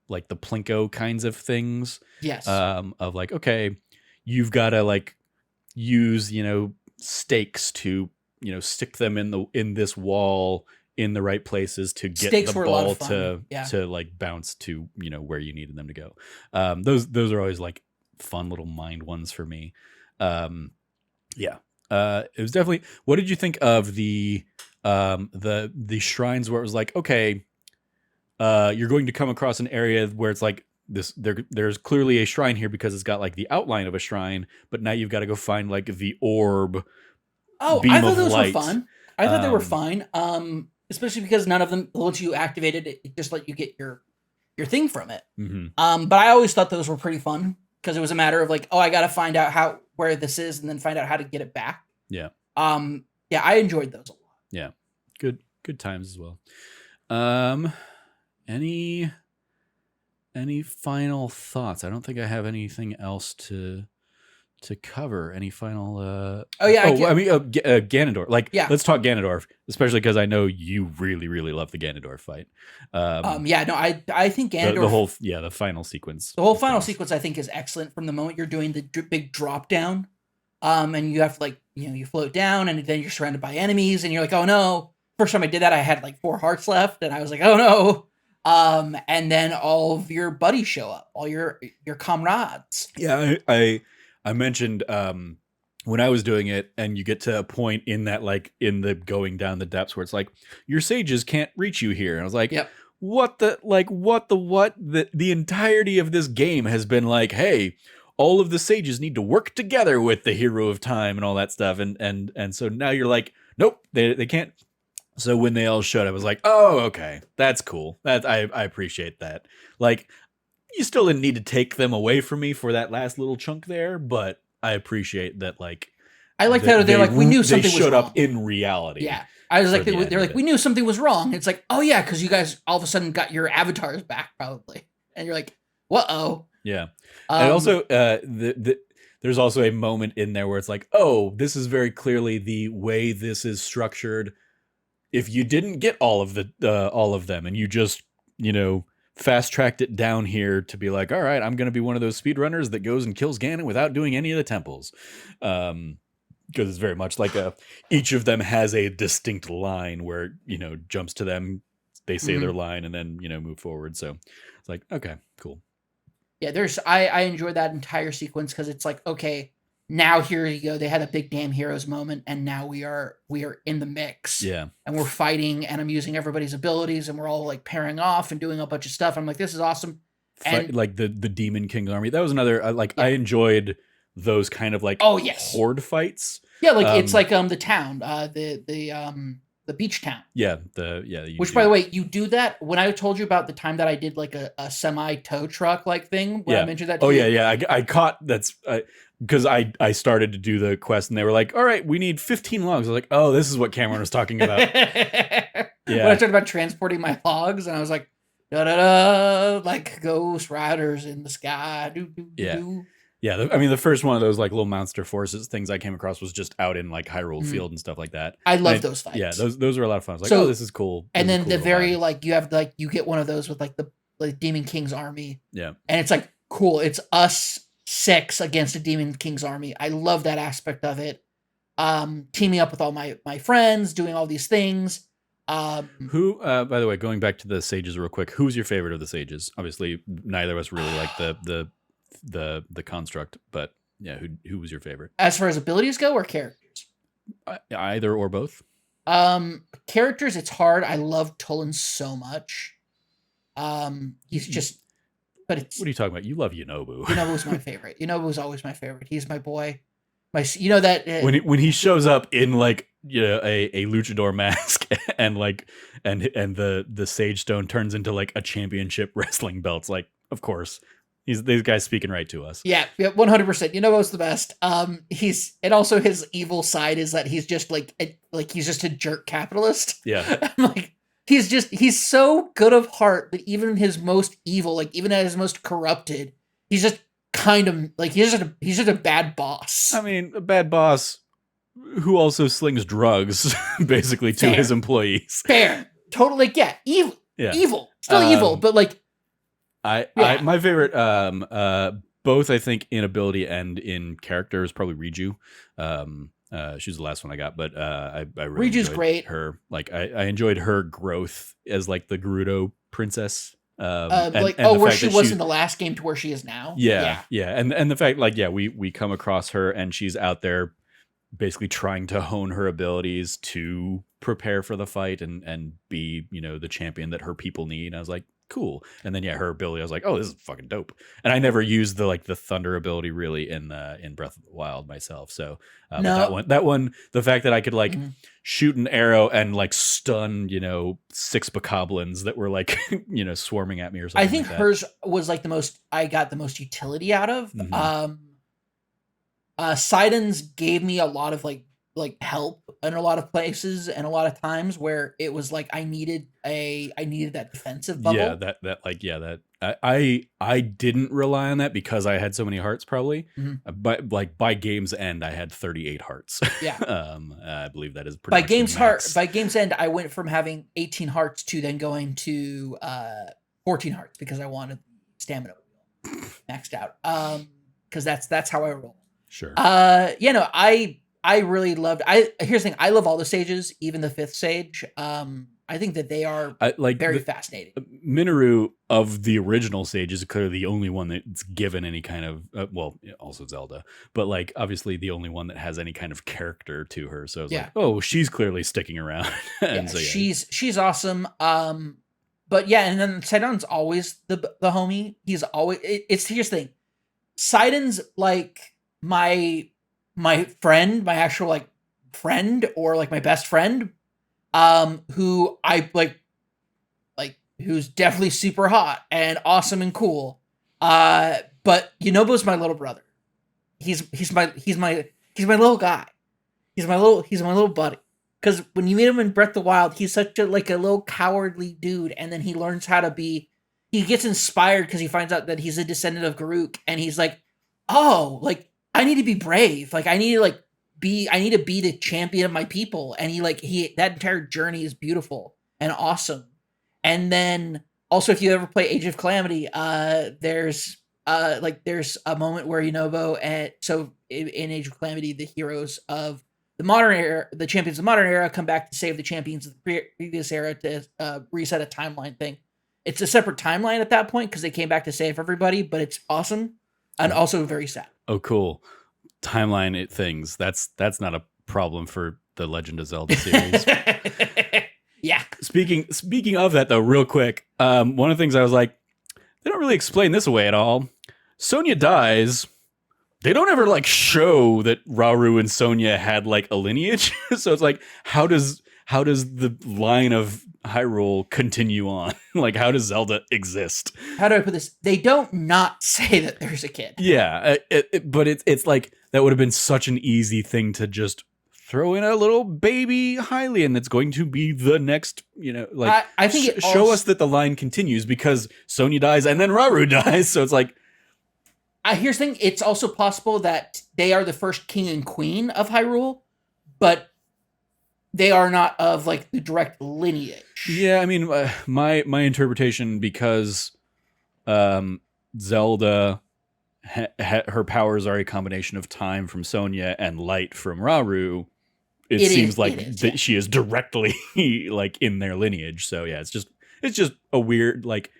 Plinko kinds of things. Yes. Of like, okay, you've got to like use, stakes to, stick them in this wall in the right places to get Stakes the ball to like bounce to, where you needed them to go. Those are always like fun little mind ones for me. It was definitely, what did you think of the shrines where it was like, okay, you're going to come across an area where it's like there's clearly a shrine here because it's got like the outline of a shrine, but now you've got to go find like the orb. Oh, I thought those were fun. I thought they were fine. Especially because none of them, once you activated it, it just let you get your thing from it. But I always thought those were pretty fun because it was a matter of like, I got to find out where this is and then find out how to get it back. Yeah. I enjoyed those a lot. Yeah. Good times as well. Any any final thoughts? I don't think I have anything else to cover. Any final Oh yeah, I mean Ganondorf. Like, yeah. let's talk Ganondorf, especially because I know you really, really love the Ganondorf fight. Yeah, no, I think Ganondorf, the whole the final sequence. the whole final sequence I think is excellent from the moment you're doing the big drop down. And you have to, like, you float down and then you're surrounded by enemies and you're like, oh no. First time I did that, I had like 4 hearts left and I was like, oh no. And then all of your buddies show up, all your comrades. Yeah, I mentioned when I was doing it, and you get to a point in that, like, in the going down the depths where it's like, your sages can't reach you here. And I was like, Yep. what the entirety of this game has been like, hey, all of the sages need to work together with the hero of time and all that stuff. And so now you're like, nope, they can't. So when they all showed, I was like, oh, okay, that's cool. That I appreciate that. Like, you still didn't need to take them away from me for that last little chunk there, but I appreciate that. Like, I like that they're like, we knew something was wrong. They showed up in reality. Yeah. I was like, they're like, we knew something was wrong. It's like, oh yeah, because you guys all of a sudden got your avatars back probably, and you're like, whoa. Yeah. And also, there's also a moment in there where it's like, oh, this is very clearly the way this is structured. If you didn't get all of them, and you just, fast tracked it down here to be like, all right, I'm going to be one of those speedrunners that goes and kills Ganon without doing any of the temples. Because it's very much like each of them has a distinct line where, jumps to them, they say their line, and then, move forward. So it's like, okay, cool. Yeah, I enjoyed that entire sequence because it's like, okay, now here you go. They had a big damn heroes moment, and now we are in the mix. Yeah, and we're fighting, and I'm using everybody's abilities, and we're all like pairing off and doing a bunch of stuff. I'm like, this is awesome. And like the Demon King's army. That was another I enjoyed those kind of like horde fights. Yeah, like it's like the town, the beach town. Yeah, which, by the way, you do that when I told you about the time that I did like a semi tow truck like thing. When I mentioned that. To you. Yeah. I caught that's. Because I started to do the quest and they were like, all right, we need 15 logs. I was like, oh, this is what Cameron was talking about. Yeah. When I talked about transporting my logs and I was like, da-da-da, like ghost riders in the sky. Do. Yeah. I mean, the first one of those like little monster forces things I came across was just out in like Hyrule Field and stuff like that. I love those fights. Yeah, those were a lot of fun. I was like, oh, this is cool. And then the very like you get one of those with like the Demon King's army. Yeah. And it's like, cool. It's us 6 against a Demon King's army. I love that aspect of it. Teaming up with all my friends, doing all these things. Who, by the way, going back to the sages real quick, who's your favorite of the sages? Obviously, neither of us really like the construct, but yeah, who was your favorite? As far as abilities go, or characters? Either or both. Characters, it's hard. I love Tulin so much. He's just. But it's, what are you talking about? You love Yunobu. Yunobu's my favorite. Yunobu's always my favorite. He's my boy. That when he shows up in like a luchador mask and like and the Sage Stone turns into like a championship wrestling belt. It's like, of course, these guys speaking right to us. Yeah, 100%. Yunobu's the best. And also his evil side is that he's just like he's just a jerk capitalist. Yeah, I'm like. He's so good of heart that even his most evil, like even at his most corrupted, he's just kind of like he's just a bad boss. I mean, a bad boss who also slings drugs basically to his employees. Fair. Totally, like, yeah, evil. Yeah. Evil. Still evil, but like my favorite both I think in ability and in character is probably Riju. She's the last one I got, but I really Riju's great. Her, like I enjoyed her growth as like the Gerudo princess. And where she was in the last game to where she is now. Yeah. And the fact, like, we come across her and she's out there basically trying to hone her abilities to prepare for the fight and be, the champion that her people need. And I was like, cool. And then her ability, I was like, oh, this is fucking dope. And I never used the thunder ability really in Breath of the Wild myself. So that one, the fact that I could shoot an arrow and stun 6 bokoblins that were swarming at me or something. I think hers was I got the most utility out of. Sidon's gave me a lot of help in a lot of places and a lot of times where it was I needed that defensive bubble. Yeah, that I didn't rely on that because I had so many hearts probably. Mhm. But like by game's end, I had 38 hearts. Yeah. I believe that is pretty much the max. By game's end, I went from having 18 hearts to then going to 14 hearts because I wanted stamina maxed out. Because that's how I roll. Sure. I really loved. Here's the thing. I love all the stages, even the 5th stage. I think that they are very fascinating. Minoru of the original stage is clearly the only one that's given any kind of also Zelda, but like obviously the only one that has any kind of character to her. So it's like, oh, she's clearly sticking around. And she's awesome. But yeah, and then Sidon's always the homie. He's always it's here's the thing. Sidon's like my friend, my actual like friend or like my best friend, who I like who's definitely super hot and awesome and cool. But Yunobo's my little brother. He's my little guy. He's my little buddy. Because when you meet him in Breath of the Wild, he's such a little cowardly dude, and then he learns how to be. He gets inspired because he finds out that he's a descendant of Garuk, and he's like, oh, like I need to be brave. Like I need to be the champion of my people. And he that entire journey is beautiful and awesome. And then also, if you ever play Age of Calamity, there's a moment where Yunobo in Age of Calamity, the heroes of the modern era, the champions of the modern era, come back to save the champions of the previous era to reset a timeline thing. It's a separate timeline at that point because they came back to save everybody, but it's awesome and also very sad. Oh, cool. Timeline things. That's not a problem for the Legend of Zelda series. Yeah. Speaking of that though, real quick, one of the things I was like, they don't really explain this away at all. Sonya dies. They don't ever like show that Rauru and Sonya had like a lineage. So it's like, how does the line of Hyrule continue on? Like, how does Zelda exist? How do I put this? They don't not say that there's a kid. Yeah, but it's like that would have been such an easy thing to just throw in a little baby Hylian that's going to be the next, I think show us that the line continues because Sonya dies and then Rauru dies. So it's like, here's the thing. It's also possible that they are the first king and queen of Hyrule, but they are not of like the direct lineage. Yeah, I mean, my interpretation, because Zelda, her powers are a combination of time from Sonya and light from Rauru. It seems like she is directly like in their lineage. So yeah, it's just a weird, like,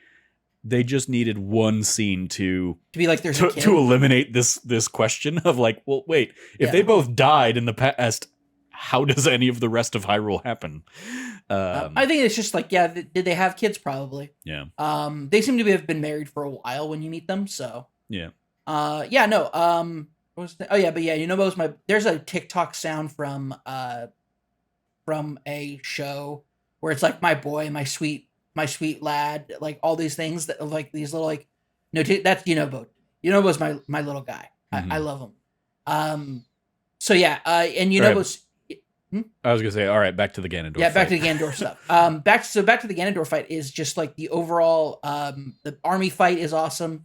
they just needed one scene to be like there's to eliminate this question of like, well, wait, if they both died in the past, how does any of the rest of Hyrule happen? I think it's just like, did they have kids? Probably. Yeah. They seem to have been married for a while when you meet them. So yeah. There's a TikTok sound from a show where it's like my boy, my sweet lad, like all these things that like these little like no, that's Yunobo. Yunobo's my little guy. I love him. And Yunobo's. I was gonna say, all right, back to the Ganondorf. Yeah, back to the Ganondorf stuff. Back to the Ganondorf fight is just like the overall the army fight is awesome.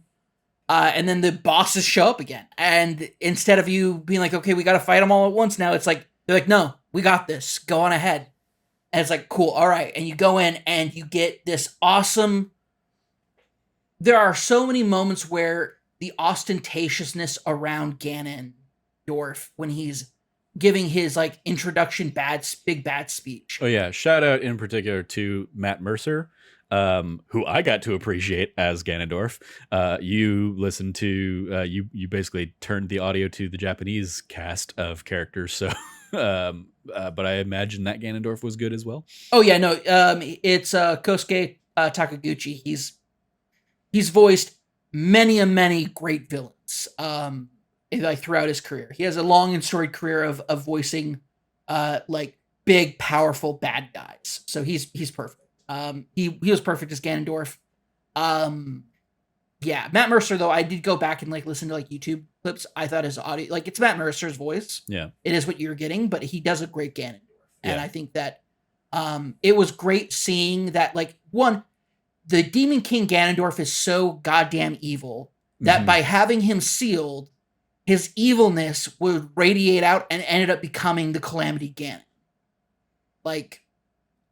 And then the bosses show up again, and instead of you being like, okay, we got to fight them all at once now, it's like they're like, no, we got this. Go on ahead. And it's like, cool, all right. And you go in and you get this awesome. There are so many moments where the ostentatiousness around Ganondorf when he's giving his like introduction big bad speech. Oh yeah, shout out in particular to Matt Mercer, who I got to appreciate as Ganondorf. You listened to you basically turned the audio to the Japanese cast of characters, so but I imagine that Ganondorf was good as well. Oh yeah, no, it's Kosuke Takaguchi. He's voiced many great villains like throughout his career. He has a long and storied career of voicing like big powerful bad guys. So he's perfect. He was perfect as Ganondorf. Yeah, Matt Mercer though, I did go back and like listen to like YouTube clips. I thought his audio, like it's Matt Mercer's voice. Yeah, it is what you're getting, but he does a great Ganondorf, and I think that it was great seeing that. Like one, the Demon King Ganondorf is so goddamn evil that Mhm. by having him sealed, his evilness would radiate out and ended up becoming the Calamity Ganon. Like,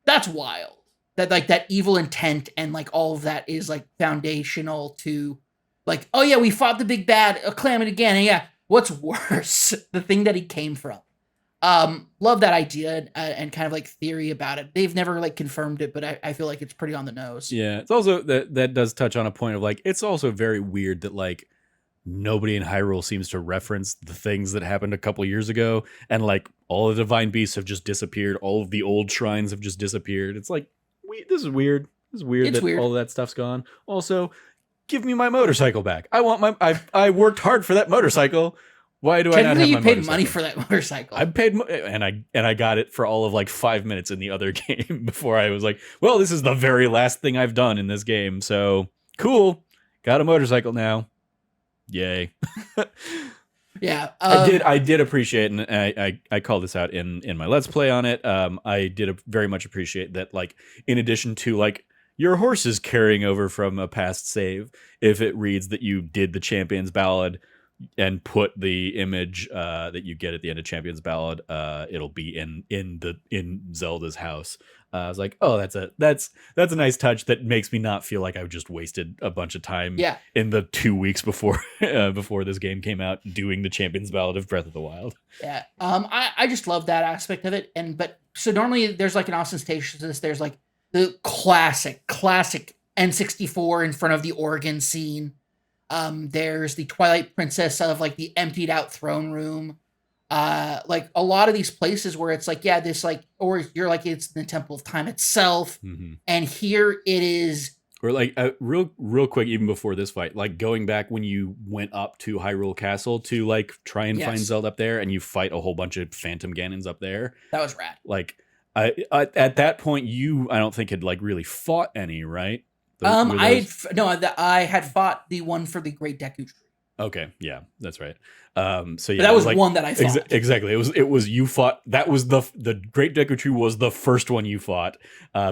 that's wild. That like that evil intent and like all of that is like foundational to like, oh yeah, we fought the big bad Calamity Ganon. Yeah, what's worse, the thing that he came from. Love that idea and kind of like theory about it. They've never like confirmed it, but I feel like it's pretty on the nose. Yeah, it's also that does touch on a point of like it's also very weird that like nobody in Hyrule seems to reference the things that happened a couple years ago, and like all the divine beasts have just disappeared. All of the old shrines have just disappeared. It's like this is weird. This is weird It's that weird. all of that stuff's gone. Also, give me my motorcycle back. I want I worked hard for that motorcycle. Why do I not have you my paid motorcycle? money for that motorcycle. I paid and I got it for all of like 5 minutes in the other game before I was like, well, this is the very last thing I've done in this game. So cool. Got a motorcycle now. Yay. Yeah. I did appreciate, and I call this out in my Let's Play on it. I did very much appreciate that, like, in addition to like your horse is carrying over from a past save, if it reads that you did the Champion's Ballad and put the image that you get at the end of Champion's Ballad, it'll be in Zelda's house. I was like, oh, that's a nice touch that makes me not feel like I just wasted a bunch of time Yeah. in the 2 weeks before before this game came out doing the Champion's Ballad of Breath of the Wild. Yeah. I just love that aspect of it. But so normally there's like an ostentation to this. There's like the classic N64 in front of the organ scene. There's the Twilight Princess of like the emptied out throne room. Like a lot of these places where it's like, yeah, this like, or you're like, it's the Temple of Time itself. Mm-hmm. And here it is. Or like real quick, even before this fight, like going back when you went up to Hyrule Castle to like try and find Zelda up there, and you fight a whole bunch of Phantom Ganons up there. That was rad. Like at that point, I don't think had like really fought any, right? I had fought the one for the Great Deku Tree. Okay, yeah, that's right. So yeah, but that was like, one that I fought. Exactly. It was you fought. That was the Great Deku Tree was the first one you fought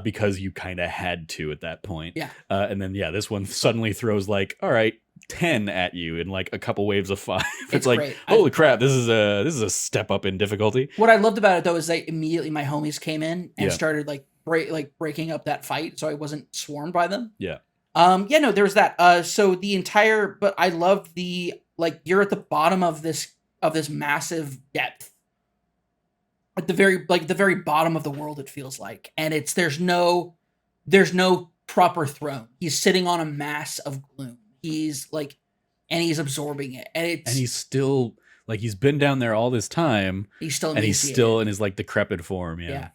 because you kind of had to at that point. Yeah. And then this one suddenly throws like, all right, 10 at you in like a couple waves of 5. It's like, great. Holy crap, this is a step up in difficulty. What I loved about it though is that immediately my homies came in and started like breaking up that fight, so I wasn't swarmed by them. Yeah. No, there was that. So the entire, but I loved the like you're at the bottom of this massive depth, at the very bottom of the world. It feels like, and there's no proper throne. He's sitting on a mass of gloom. He's like, and he's absorbing it, and he's still like he's been down there all this time. He's still in his like decrepit form. Yeah.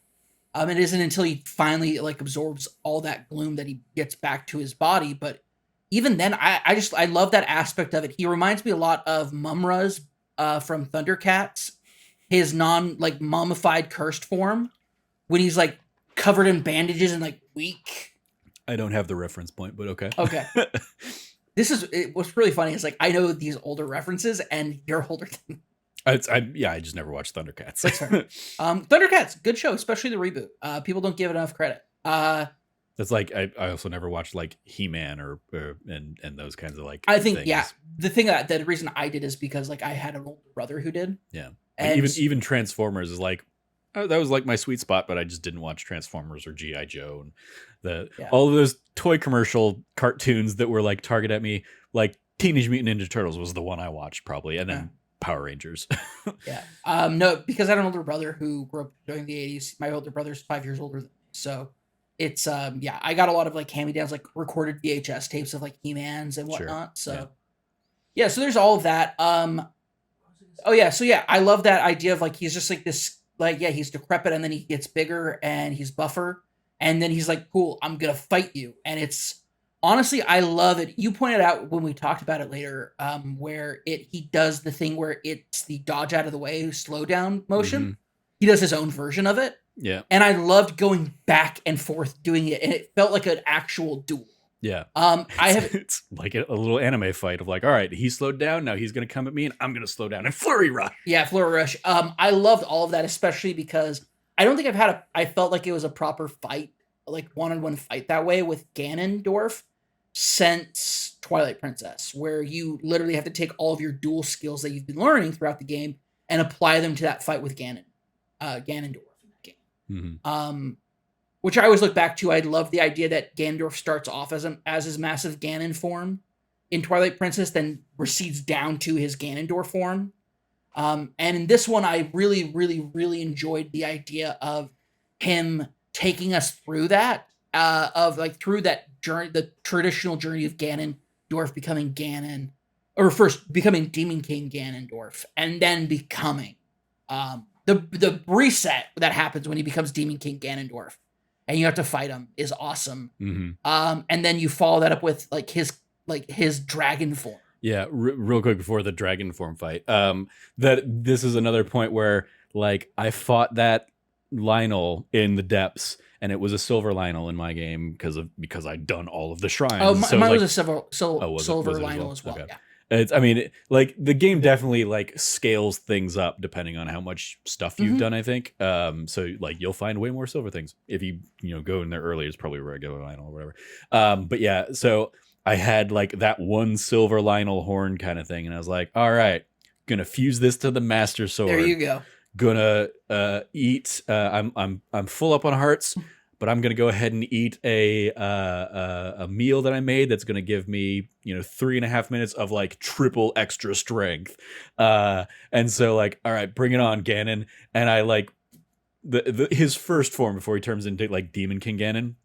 It isn't until he finally like absorbs all that gloom that he gets back to his body. But even then, I love that aspect of it. He reminds me a lot of Mumra's from Thundercats, his mummified cursed form when he's like covered in bandages and like weak. I don't have the reference point, but okay. Okay. What's really funny is like I know these older references and you're older than I just never watched Thundercats. That's fair. Thundercats, good show, especially the reboot. People don't give it enough credit. That's like I also never watched like He-Man or and those kinds of like. I think things. the reason I did is because like I had an older brother who did. Yeah, and even Transformers is like that was like my sweet spot, but I just didn't watch Transformers or G.I. Joe and all of those toy commercial cartoons that were like targeted at me. Like Teenage Mutant Ninja Turtles was the one I watched probably, and then. Power Rangers. No, because I had an older brother who grew up during the 80s. My older brother's 5 years older than me. So it's I got a lot of like hand-me-downs, like recorded VHS tapes of like He-Mans and whatnot. Sure. So so there's all of that. I love that idea of like he's just like this, like he's decrepit and then he gets bigger and he's buffer and then he's like, cool, I'm gonna fight you. And it's honestly, I love it. You pointed out when we talked about it later, where he does the thing where it's the dodge out of the way, slow down motion. Mm-hmm. He does his own version of it. Yeah. And I loved going back and forth doing it, and it felt like an actual duel. Yeah. It's like a little anime fight of like, all right, he slowed down, now he's gonna come at me, and I'm gonna slow down and flurry rush. Yeah, flurry rush. I loved all of that, especially because I don't think I felt like it was a proper fight like one-on-one fight that way with Ganondorf since Twilight Princess, where you literally have to take all of your dual skills that you've been learning throughout the game and apply them to that fight with Ganondorf in that game. Which I always look back to. I love the idea that Ganondorf starts off as his massive Ganon form in Twilight Princess, then recedes down to his Ganondorf form. And in this one, I really, really, really enjoyed the idea of him taking us through that, through that journey, the traditional journey of Ganondorf becoming Ganon, or first becoming Demon King Ganondorf, and then becoming the reset that happens when he becomes Demon King Ganondorf, and you have to fight him is awesome. And then you follow that up with his dragon form. Yeah, real quick before the dragon form fight, that this is another point where like I fought that Lionel in the depths, and it was a silver Lionel in my game because I'd done all of the shrines. Oh, so mine like, was a silver was Lionel as well. Okay. Yeah. It's, I mean, like the game definitely like scales things up depending on how much stuff you've done, I think. So like you'll find way more silver things if you go in there early. It's probably regular Lionel or whatever. But yeah, so I had like that one silver Lionel horn kind of thing, and I was like, all right, gonna fuse this to the Master Sword. There you go. Gonna eat. I'm full up on hearts, but I'm gonna go ahead and eat a meal that I made that's gonna give me 3.5 minutes of like triple extra strength. And so like, all right, bring it on, Ganon. And I like his first form before he turns into like Demon King Ganon.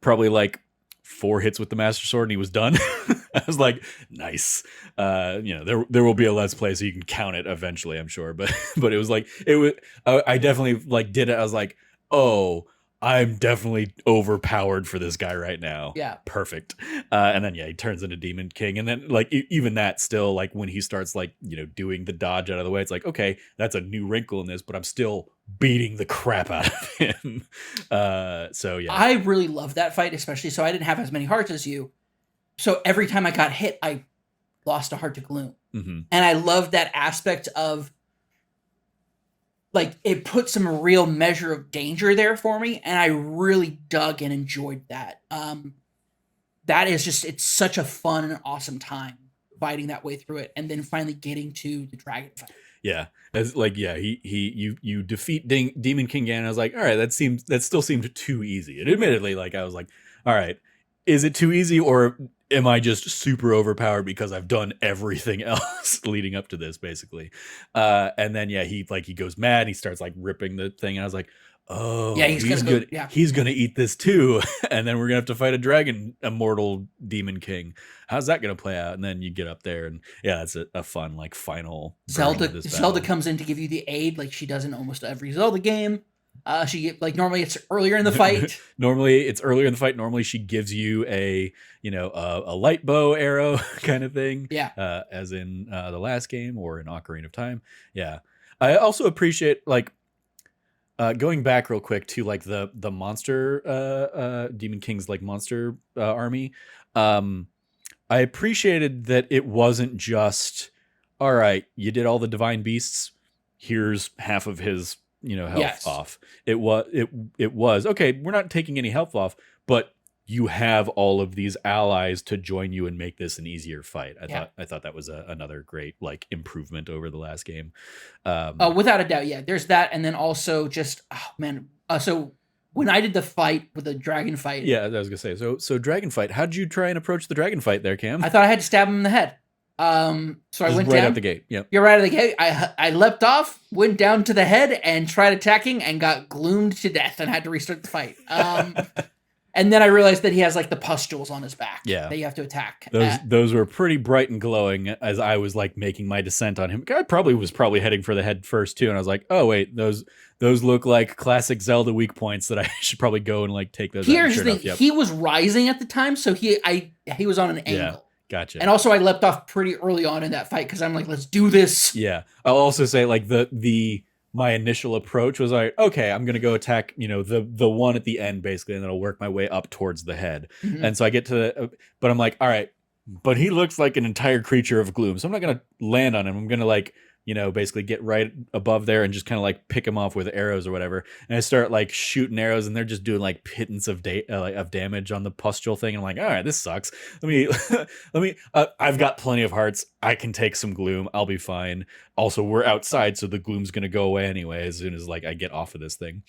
Probably like 4 hits with the Master Sword and he was done. I was like, nice. There will be a Let's Play so you can count it eventually, I'm sure. But it was like, I definitely like did it. I was like, oh, I'm definitely overpowered for this guy right now. Yeah. Perfect. And then, he turns into Demon King. And then like, even that still, like when he starts like, doing the dodge out of the way, it's like, okay, that's a new wrinkle in this, but I'm still beating the crap out of him. So yeah. I really love that fight, especially so I didn't have as many hearts as you. So every time I got hit, I lost a heart to gloom. And I love that aspect of like it put some real measure of danger there for me, and I really dug and enjoyed that. That is just, it's such a fun and awesome time fighting that way through it, and then finally getting to the dragon fight. Yeah, as like you defeat Demon King Ganon. I was like, all right, that still seemed too easy. And admittedly, like I was like, all right, is it too easy, or am I just super overpowered because I've done everything else leading up to this, basically? And then he goes mad and he starts like ripping the thing, and I was like, oh yeah, he's gonna eat this too. And then we're gonna have to fight a dragon immortal Demon King. How's that gonna play out? And then you get up there, and that's a fun like final Zelda comes in to give you the aid like she does in almost every Zelda game. Normally it's earlier in the fight. Normally she gives you a light bow arrow kind of thing. Yeah. As in the last game or in Ocarina of Time. Yeah. I also appreciate like going back real quick to like the monster Demon King's like monster army. I appreciated that it wasn't just, all right, you did all the divine beasts, here's half of his health off. It was okay, we're not taking any health off, but you have all of these allies to join you and make this an easier fight. I thought that was another great like improvement over the last game. Without a doubt, yeah. There's that, and then also just so when I did the fight with the dragon fight, I was gonna say, so dragon fight. How did you try and approach the dragon fight there, Cam? I thought I had to stab him in the head. So I went right down out the gate. Yep. You're right out of the gate. I leapt off, went down to the head, and tried attacking, and got gloomed to death, and had to restart the fight. And then I realized that he has like the pustules on his back. Yeah, that you have to attack. Those were pretty bright and glowing as I was like making my descent on him. I was probably heading for the head first too, and I was like, oh wait, those look like classic Zelda weak points that I should probably go and like take those. Here's the thing: he was rising at the time, so he was on an angle. Yeah. Gotcha. And also I leapt off pretty early on in that fight because I'm like, let's do this. Yeah. I'll also say like my initial approach was like, okay, I'm going to go attack, the one at the end basically, and then I'll work my way up towards the head. And so I get to but I'm like, all right, but he looks like an entire creature of gloom. So I'm not going to land on him. I'm going to like, basically get right above there and just kind of like pick them off with arrows or whatever. And I start like shooting arrows, and they're just doing like pittance of damage on the pustule thing. And I'm like, all right, this sucks. Let me, I've got plenty of hearts. I can take some gloom. I'll be fine. Also, we're outside, so the gloom's gonna go away anyway as soon as like I get off of this thing.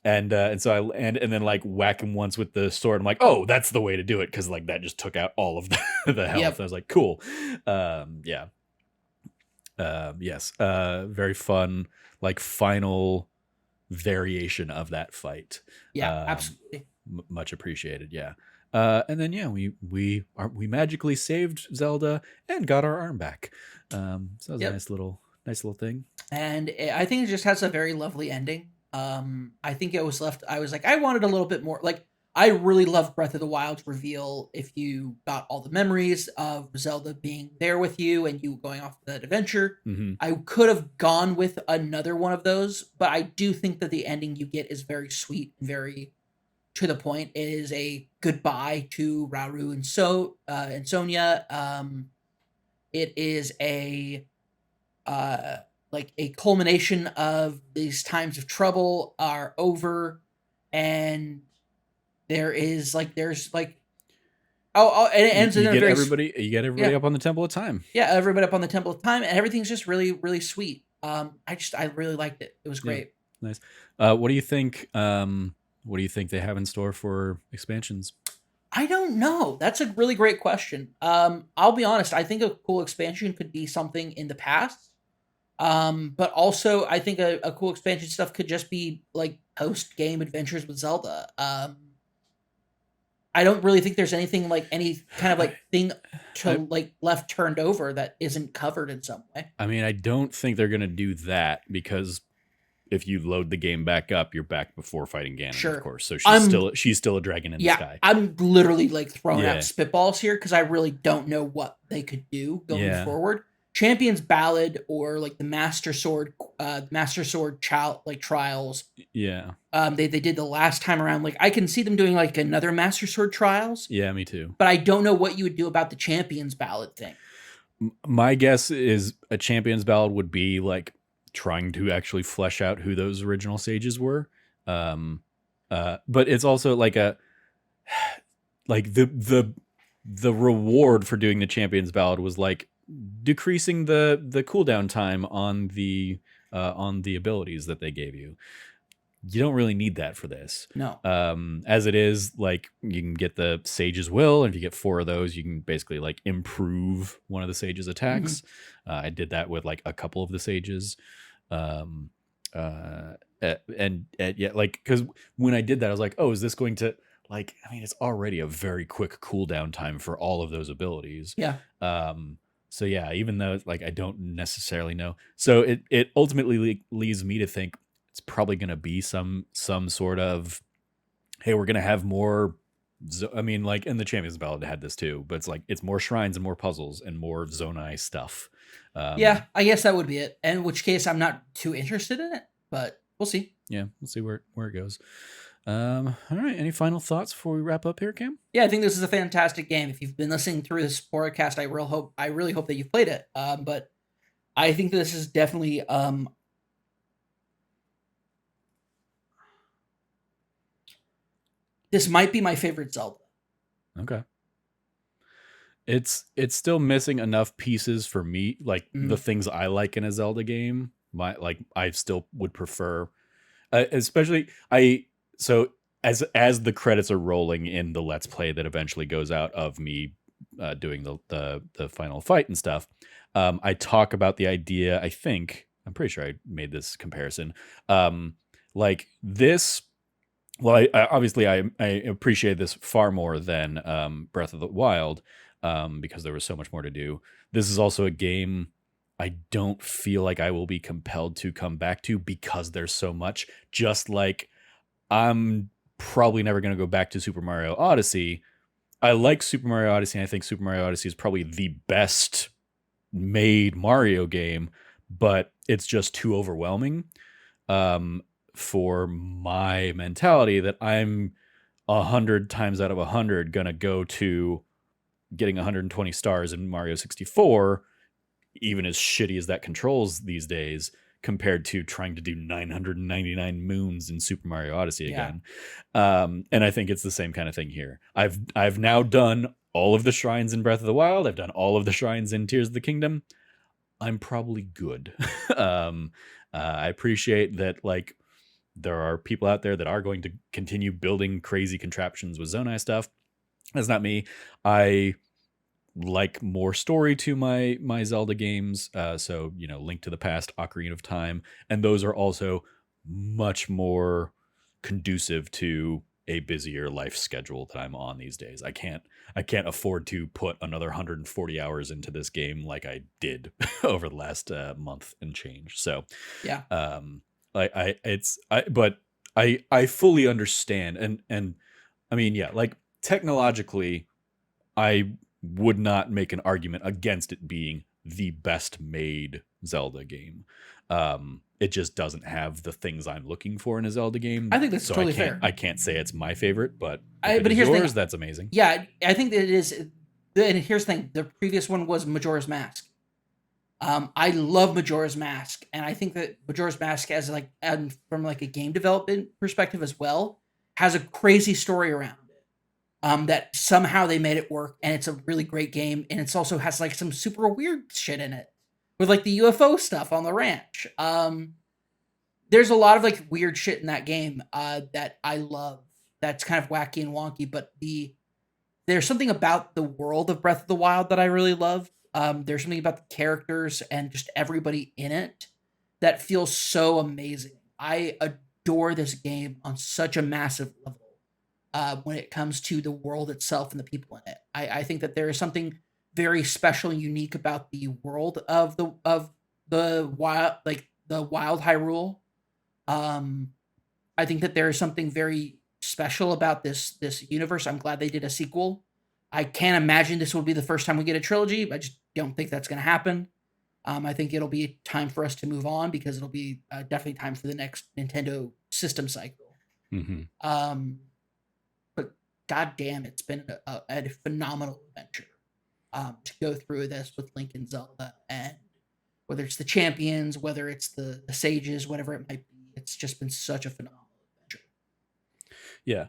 And so I and then like whack him once with the sword. I'm like, oh, that's the way to do it, because like that just took out all of the health. Yep. I was like, cool. Yeah. Yes. Very fun, like final variation of that fight. Yeah, absolutely. Much appreciated. Yeah. And then yeah, we magically saved Zelda and got our arm back. So that was a Yep. nice little thing. And I think it just has a very lovely ending. I think it was left. I was like, I wanted a little bit more. Like, I really loved Breath of the Wild's reveal. If you got all the memories of Zelda being there with you and you going off that adventure, Mm-hmm. I could have gone with another one of those. But I do think that the ending you get is very sweet and very to the point. It is a goodbye to Rauru and Sonia. It is a like a culmination of these times of trouble are over, and there's like and it ends in a very You get everybody up on the Temple of Time. yeah, everybody up on the Temple of Time, and everything's just really really sweet. I really liked it. It was great. Yeah, nice. What do you think? What do you think they have in store for expansions? I don't know. That's a really great question. I'll be honest. I think a cool expansion could be something in the past. But also I think a cool expansion stuff could just be like post game adventures with Zelda. I don't really think there's anything like any kind of like thing to like left turned over that isn't covered in some way. I mean, I don't think they're gonna do that, because if you load the game back up, you're back before fighting Ganon, Sure. of course. So I'm- she's still a dragon in the Yeah, sky. I'm literally like throwing Yeah. out spitballs here because I really don't know what they could do going Yeah. forward. Champion's Ballad or like the Master Sword trials. Yeah. They did the last time around. Like I can see them doing like another Master Sword trials, Yeah, me too. but I don't know what you would do about the Champion's Ballad thing. My guess is a Champion's Ballad would be like trying to actually flesh out who those original sages were. But it's also like the reward for doing the Champion's Ballad was like decreasing the cooldown time on the abilities that they gave you. You don't really need that for this. No. As it is, like you can get the Sage's Will, and if you get 4 of those, you can basically like improve one of the Sage's attacks. I did that with like a couple of the Sages. And yeah, like because when I did that, I was like, oh, is this going to like? I mean, it's already a very quick cooldown time for all of those abilities. Yeah. So yeah, even though like I don't necessarily know, so it ultimately leads me to think it's probably going to be some sort of, hey, we're going to have more. I mean, like in the Champions Ballad had this too, but it's like it's more shrines and more puzzles and more Zonai stuff. Yeah, I guess that would be it. In which case, I'm not too interested in it, but we'll see. Yeah, we'll see where it goes. All right. Any final thoughts before we wrap up here, Cam? Yeah, I think this is a fantastic game. If you've been listening through this podcast, I really hope that you've played it. But I think this is definitely this might be my favorite Zelda. Okay. It's still missing enough pieces for me, like the things I like in a Zelda game. I still would prefer, especially so as the credits are rolling in the Let's Play that eventually goes out of me doing the final fight and stuff. I talk about the idea. I'm pretty sure I made this comparison. Like this. Well, I obviously I appreciate this far more than Breath of the Wild, because there was so much more to do. This is also a game I don't feel like I will be compelled to come back to because there's so much. Just like I'm probably never going to go back to Super Mario Odyssey. I like Super Mario Odyssey, and I think Super Mario Odyssey is probably the best made Mario game, but it's just too overwhelming. For my mentality that I'm 100 times out of 100 gonna go to getting 120 stars in Mario 64 even as shitty as that controls these days, compared to trying to do 999 moons in Super Mario Odyssey Yeah. again. And I think it's the same kind of thing here. I've now done all of the shrines in Breath of the Wild. I've done all of the shrines in Tears of the Kingdom. I'm probably good. um, I appreciate that, like, there are people out there that are going to continue building crazy contraptions with Zonai stuff. That's not me. I like more story to my Zelda games. So, you know, Link to the Past, Ocarina of Time, and those are also much more conducive to a busier life schedule that I'm on these days. I can't afford to put another 140 hours into this game like I did over the last month and change. So, Yeah. um, but I fully understand, and I mean, yeah, like technologically, I would not make an argument against it being the best made Zelda game. It just doesn't have the things I'm looking for in a Zelda game, I think that's so totally I can't fair. I can't say it's my favorite, but if it But is here's the thing. yours, that's amazing. Yeah, I think that it is. And here's the thing: the previous one was Majora's Mask. I love Majora's Mask, and I think that Majora's Mask, as like, and from like a game development perspective as well, has a crazy story around it. That somehow they made it work, and it's a really great game, and it's also has like some super weird shit in it, with like the UFO stuff on the ranch. There's a lot of like weird shit in that game that I love. That's kind of wacky and wonky, but there's something about the world of Breath of the Wild that I really love. There's something about the characters and just everybody in it that feels so amazing. I adore this game on such a massive level when it comes to the world itself and the people in it. I think that there is something very special and unique about the world of the wild, like the wild Hyrule. Um, I think that there is something very special about this universe. I'm glad they did a sequel. I can't imagine this will be the first time we get a trilogy. I just don't think that's going to happen. I think it'll be time for us to move on because it'll be definitely time for the next Nintendo system cycle. Mm-hmm. But goddamn, it's been a phenomenal adventure to go through this with Link and Zelda, and whether it's the champions, whether it's the sages, whatever it might be, it's just been such a phenomenal adventure. Yeah.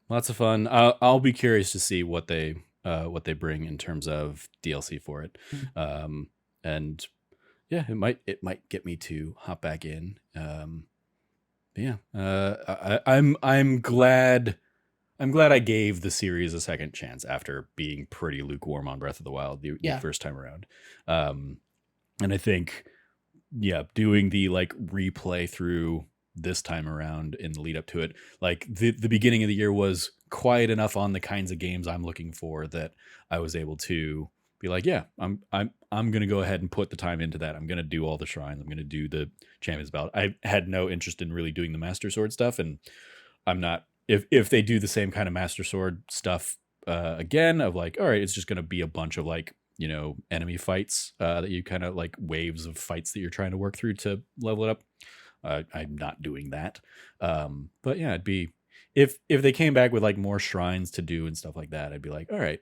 Lots of fun. I'll be curious to see what they bring in terms of DLC for it. Mm. And yeah, it might get me to hop back in. But yeah, I'm glad I gave the series a second chance after being pretty lukewarm on Breath of the Wild the first time around. And I think, yeah, doing the like replay through this time around in the lead up to it, like the beginning of the year was quiet enough on the kinds of games I'm looking for that I was able to be like, yeah, I'm going to go ahead and put the time into that. I'm going to do all the shrines. I'm going to do the Champions Ballot. I had no interest in really doing the Master Sword stuff, and I'm not, if they do the same kind of Master Sword stuff again, of like, all right, it's just going to be a bunch of like, you know, enemy fights that you kind of like waves of fights that you're trying to work through to level it up. I'm not doing that. But yeah, it'd be, if they came back with like more shrines to do and stuff like that, I'd be like, all right,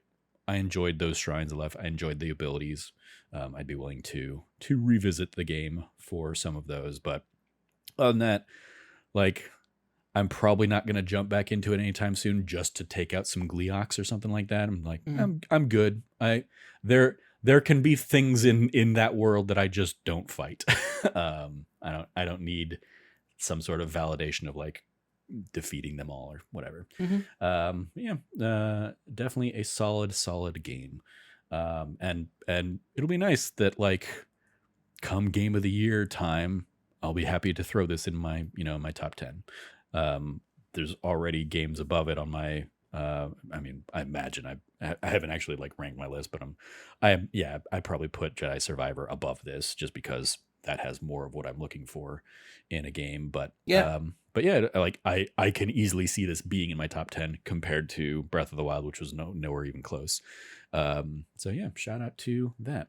I enjoyed those shrines enough. I enjoyed the abilities. I'd be willing to revisit the game for some of those. But other than that, like, I'm probably not going to jump back into it anytime soon just to take out some Gleeoks or something like that. I'm like, I'm good. There can be things in that world that I just don't fight. I don't need some sort of validation of like defeating them all or whatever. Definitely a solid game. And it'll be nice that like come game of the year time, I'll be happy to throw this in my, you know, my top 10. There's already games above it on my, I mean, I imagine I haven't actually like ranked my list, but I probably put Jedi Survivor above this just because that has more of what I'm looking for in a game. But yeah, like I can easily see this being in my top 10 compared to Breath of the Wild, which was nowhere even close. So yeah, shout out to that.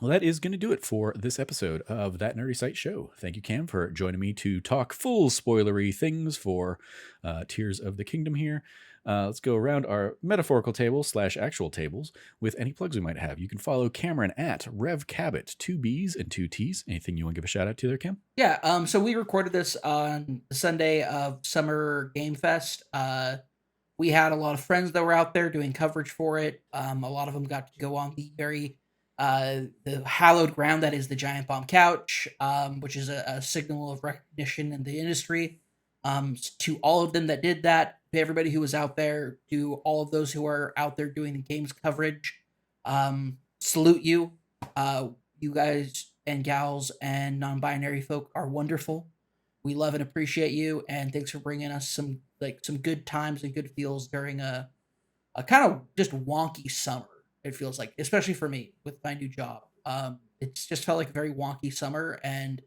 Well, that is going to do it for this episode of That Nerdy Site Show. Thank you, Cam, for joining me to talk full spoilery things for Tears of the Kingdom here. let's go around our metaphorical table / actual tables with any plugs we might have. You can follow Cameron at Rev Cabot, 2 B's and 2 T's. Anything you want to give a shout out to there, Cam? Yeah, so we recorded this on the Sunday of Summer Game Fest. We had a lot of friends that were out there doing coverage for it. A lot of them got to go on the hallowed ground that is the Giant Bomb Couch, which is a signal of recognition in the industry. To all of them that did that, to everybody who was out there, to all of those who are out there doing the games coverage, salute you. You guys and gals and non-binary folk are wonderful. We love and appreciate you, and thanks for bringing us some good times and good feels during a kind of just wonky summer. It feels like, especially for me with my new job. It's just felt like a very wonky summer, and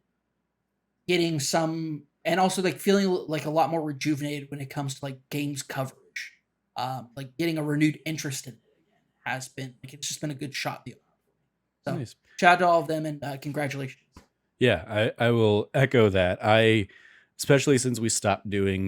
getting some, and also like feeling like a lot more rejuvenated when it comes to like games coverage. Like getting a renewed interest in it again has been like, it's just been a good shot deal. So Nice. shout out to all of them, and congratulations. Yeah, I will echo that. Especially since we stopped doing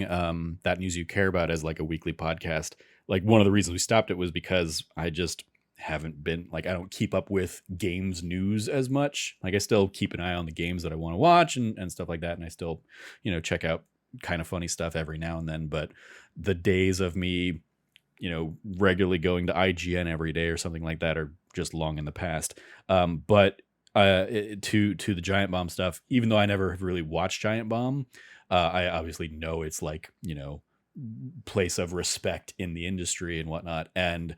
That News You Care About as like a weekly podcast, like one of the reasons we stopped it was because I just haven't been, like, I don't keep up with games news as much. Like I still keep an eye on the games that I want to watch and stuff like that. And I still, check out kind of funny stuff every now and then. But the days of me, regularly going to IGN every day or something like that are just long in the past. But to the Giant Bomb stuff, even though I never have really watched Giant Bomb, I obviously know it's like, place of respect in the industry and whatnot. And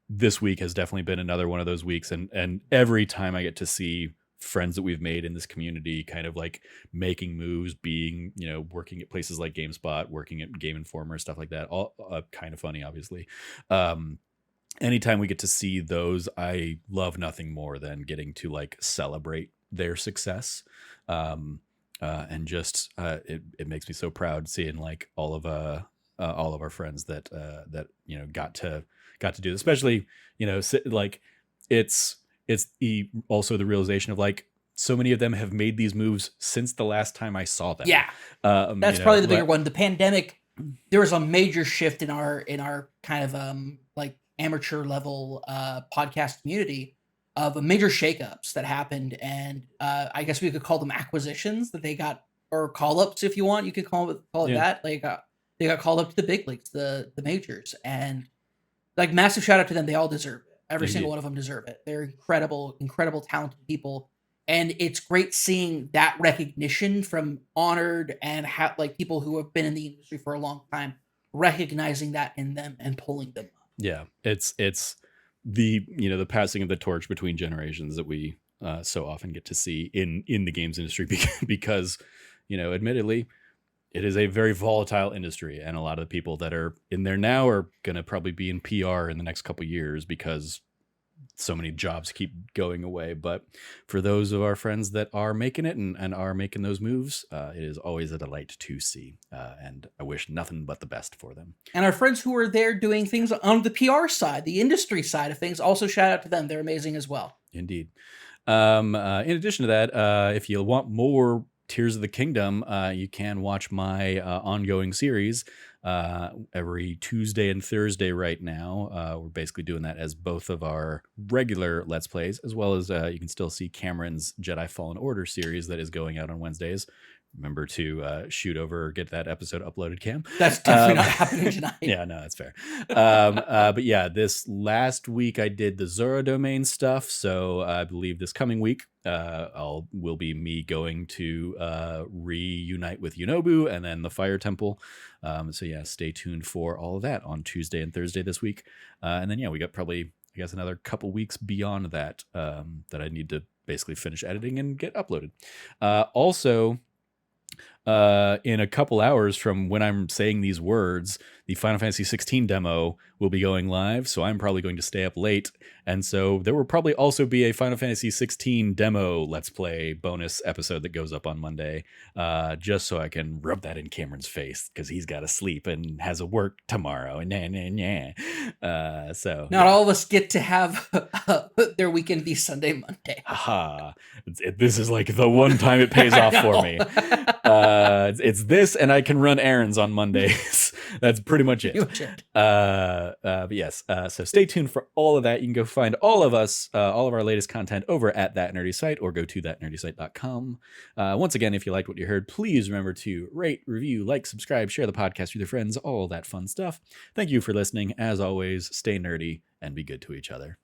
this week has definitely been another one of those weeks. And every time I get to see friends that we've made in this community kind of like making moves, being, working at places like GameSpot, working at Game Informer, stuff like that, all kind of funny, obviously. Anytime we get to see those, I love nothing more than getting to like celebrate their success. And just it makes me so proud seeing like all of our friends that got to do this. Especially like it's also the realization of like so many of them have made these moves since the last time I saw them. Yeah, that's probably the bigger one. The pandemic, there was a major shift in our kind of like amateur level podcast community of major shakeups that happened, and I guess we could call them acquisitions that they got, or call ups if you want. You could call it that. They got called up to the big leagues, the majors, and like massive shout out to them. They all deserve it. Every single one of them deserve it. They're incredible, talented people, and it's great seeing that recognition from honored and like people who have been in the industry for a long time, recognizing that in them and pulling them up. Yeah, it's the the passing of the torch between generations that we so often get to see in the games industry because admittedly it is a very volatile industry, and a lot of the people that are in there now are going to probably be in PR in the next couple of years because so many jobs keep going away. But for those of our friends that are making it and are making those moves, it is always a delight to see. And I wish nothing but the best for them. And our friends who are there doing things on the PR side, the industry side of things, also shout out to them. They're amazing as well. Indeed. In addition to that, if you want more Tears of the Kingdom, you can watch my ongoing series every Tuesday and Thursday right now. We're basically doing that as both of our regular Let's Plays, as well as you can still see Cameron's Jedi Fallen Order series that is going out on Wednesdays. Remember to shoot over or get that episode uploaded, Cam. That's definitely not happening tonight. Yeah, no, that's fair. But yeah, this last week I did the Zora domain stuff. So I believe this coming week will be me going to reunite with Yunobu and then the Fire Temple. So yeah, stay tuned for all of that on Tuesday and Thursday this week. And then yeah, we got probably, I guess, another couple weeks beyond that that I need to basically finish editing and get uploaded. Also, in a couple hours from when I'm saying these words, the Final Fantasy 16 demo will be going live, so I'm probably going to stay up late. And so there will probably also be a Final Fantasy 16 demo Let's Play bonus episode that goes up on Monday, just so I can rub that in Cameron's face, because he's got to sleep and has a work tomorrow. So not all of us get to have their weekend be Sunday, Monday. Haha. This is like the one time it pays off for me. It's this, and I can run errands on Mondays. That's pretty much it. But yes, so stay tuned for all of that. You can go find all of us, all of our latest content over at That Nerdy Site, or go to thatnerdysite.com. Once again, if you liked what you heard, please remember to rate, review, like, subscribe, share the podcast with your friends, all that fun stuff. Thank you for listening. As always, stay nerdy and be good to each other.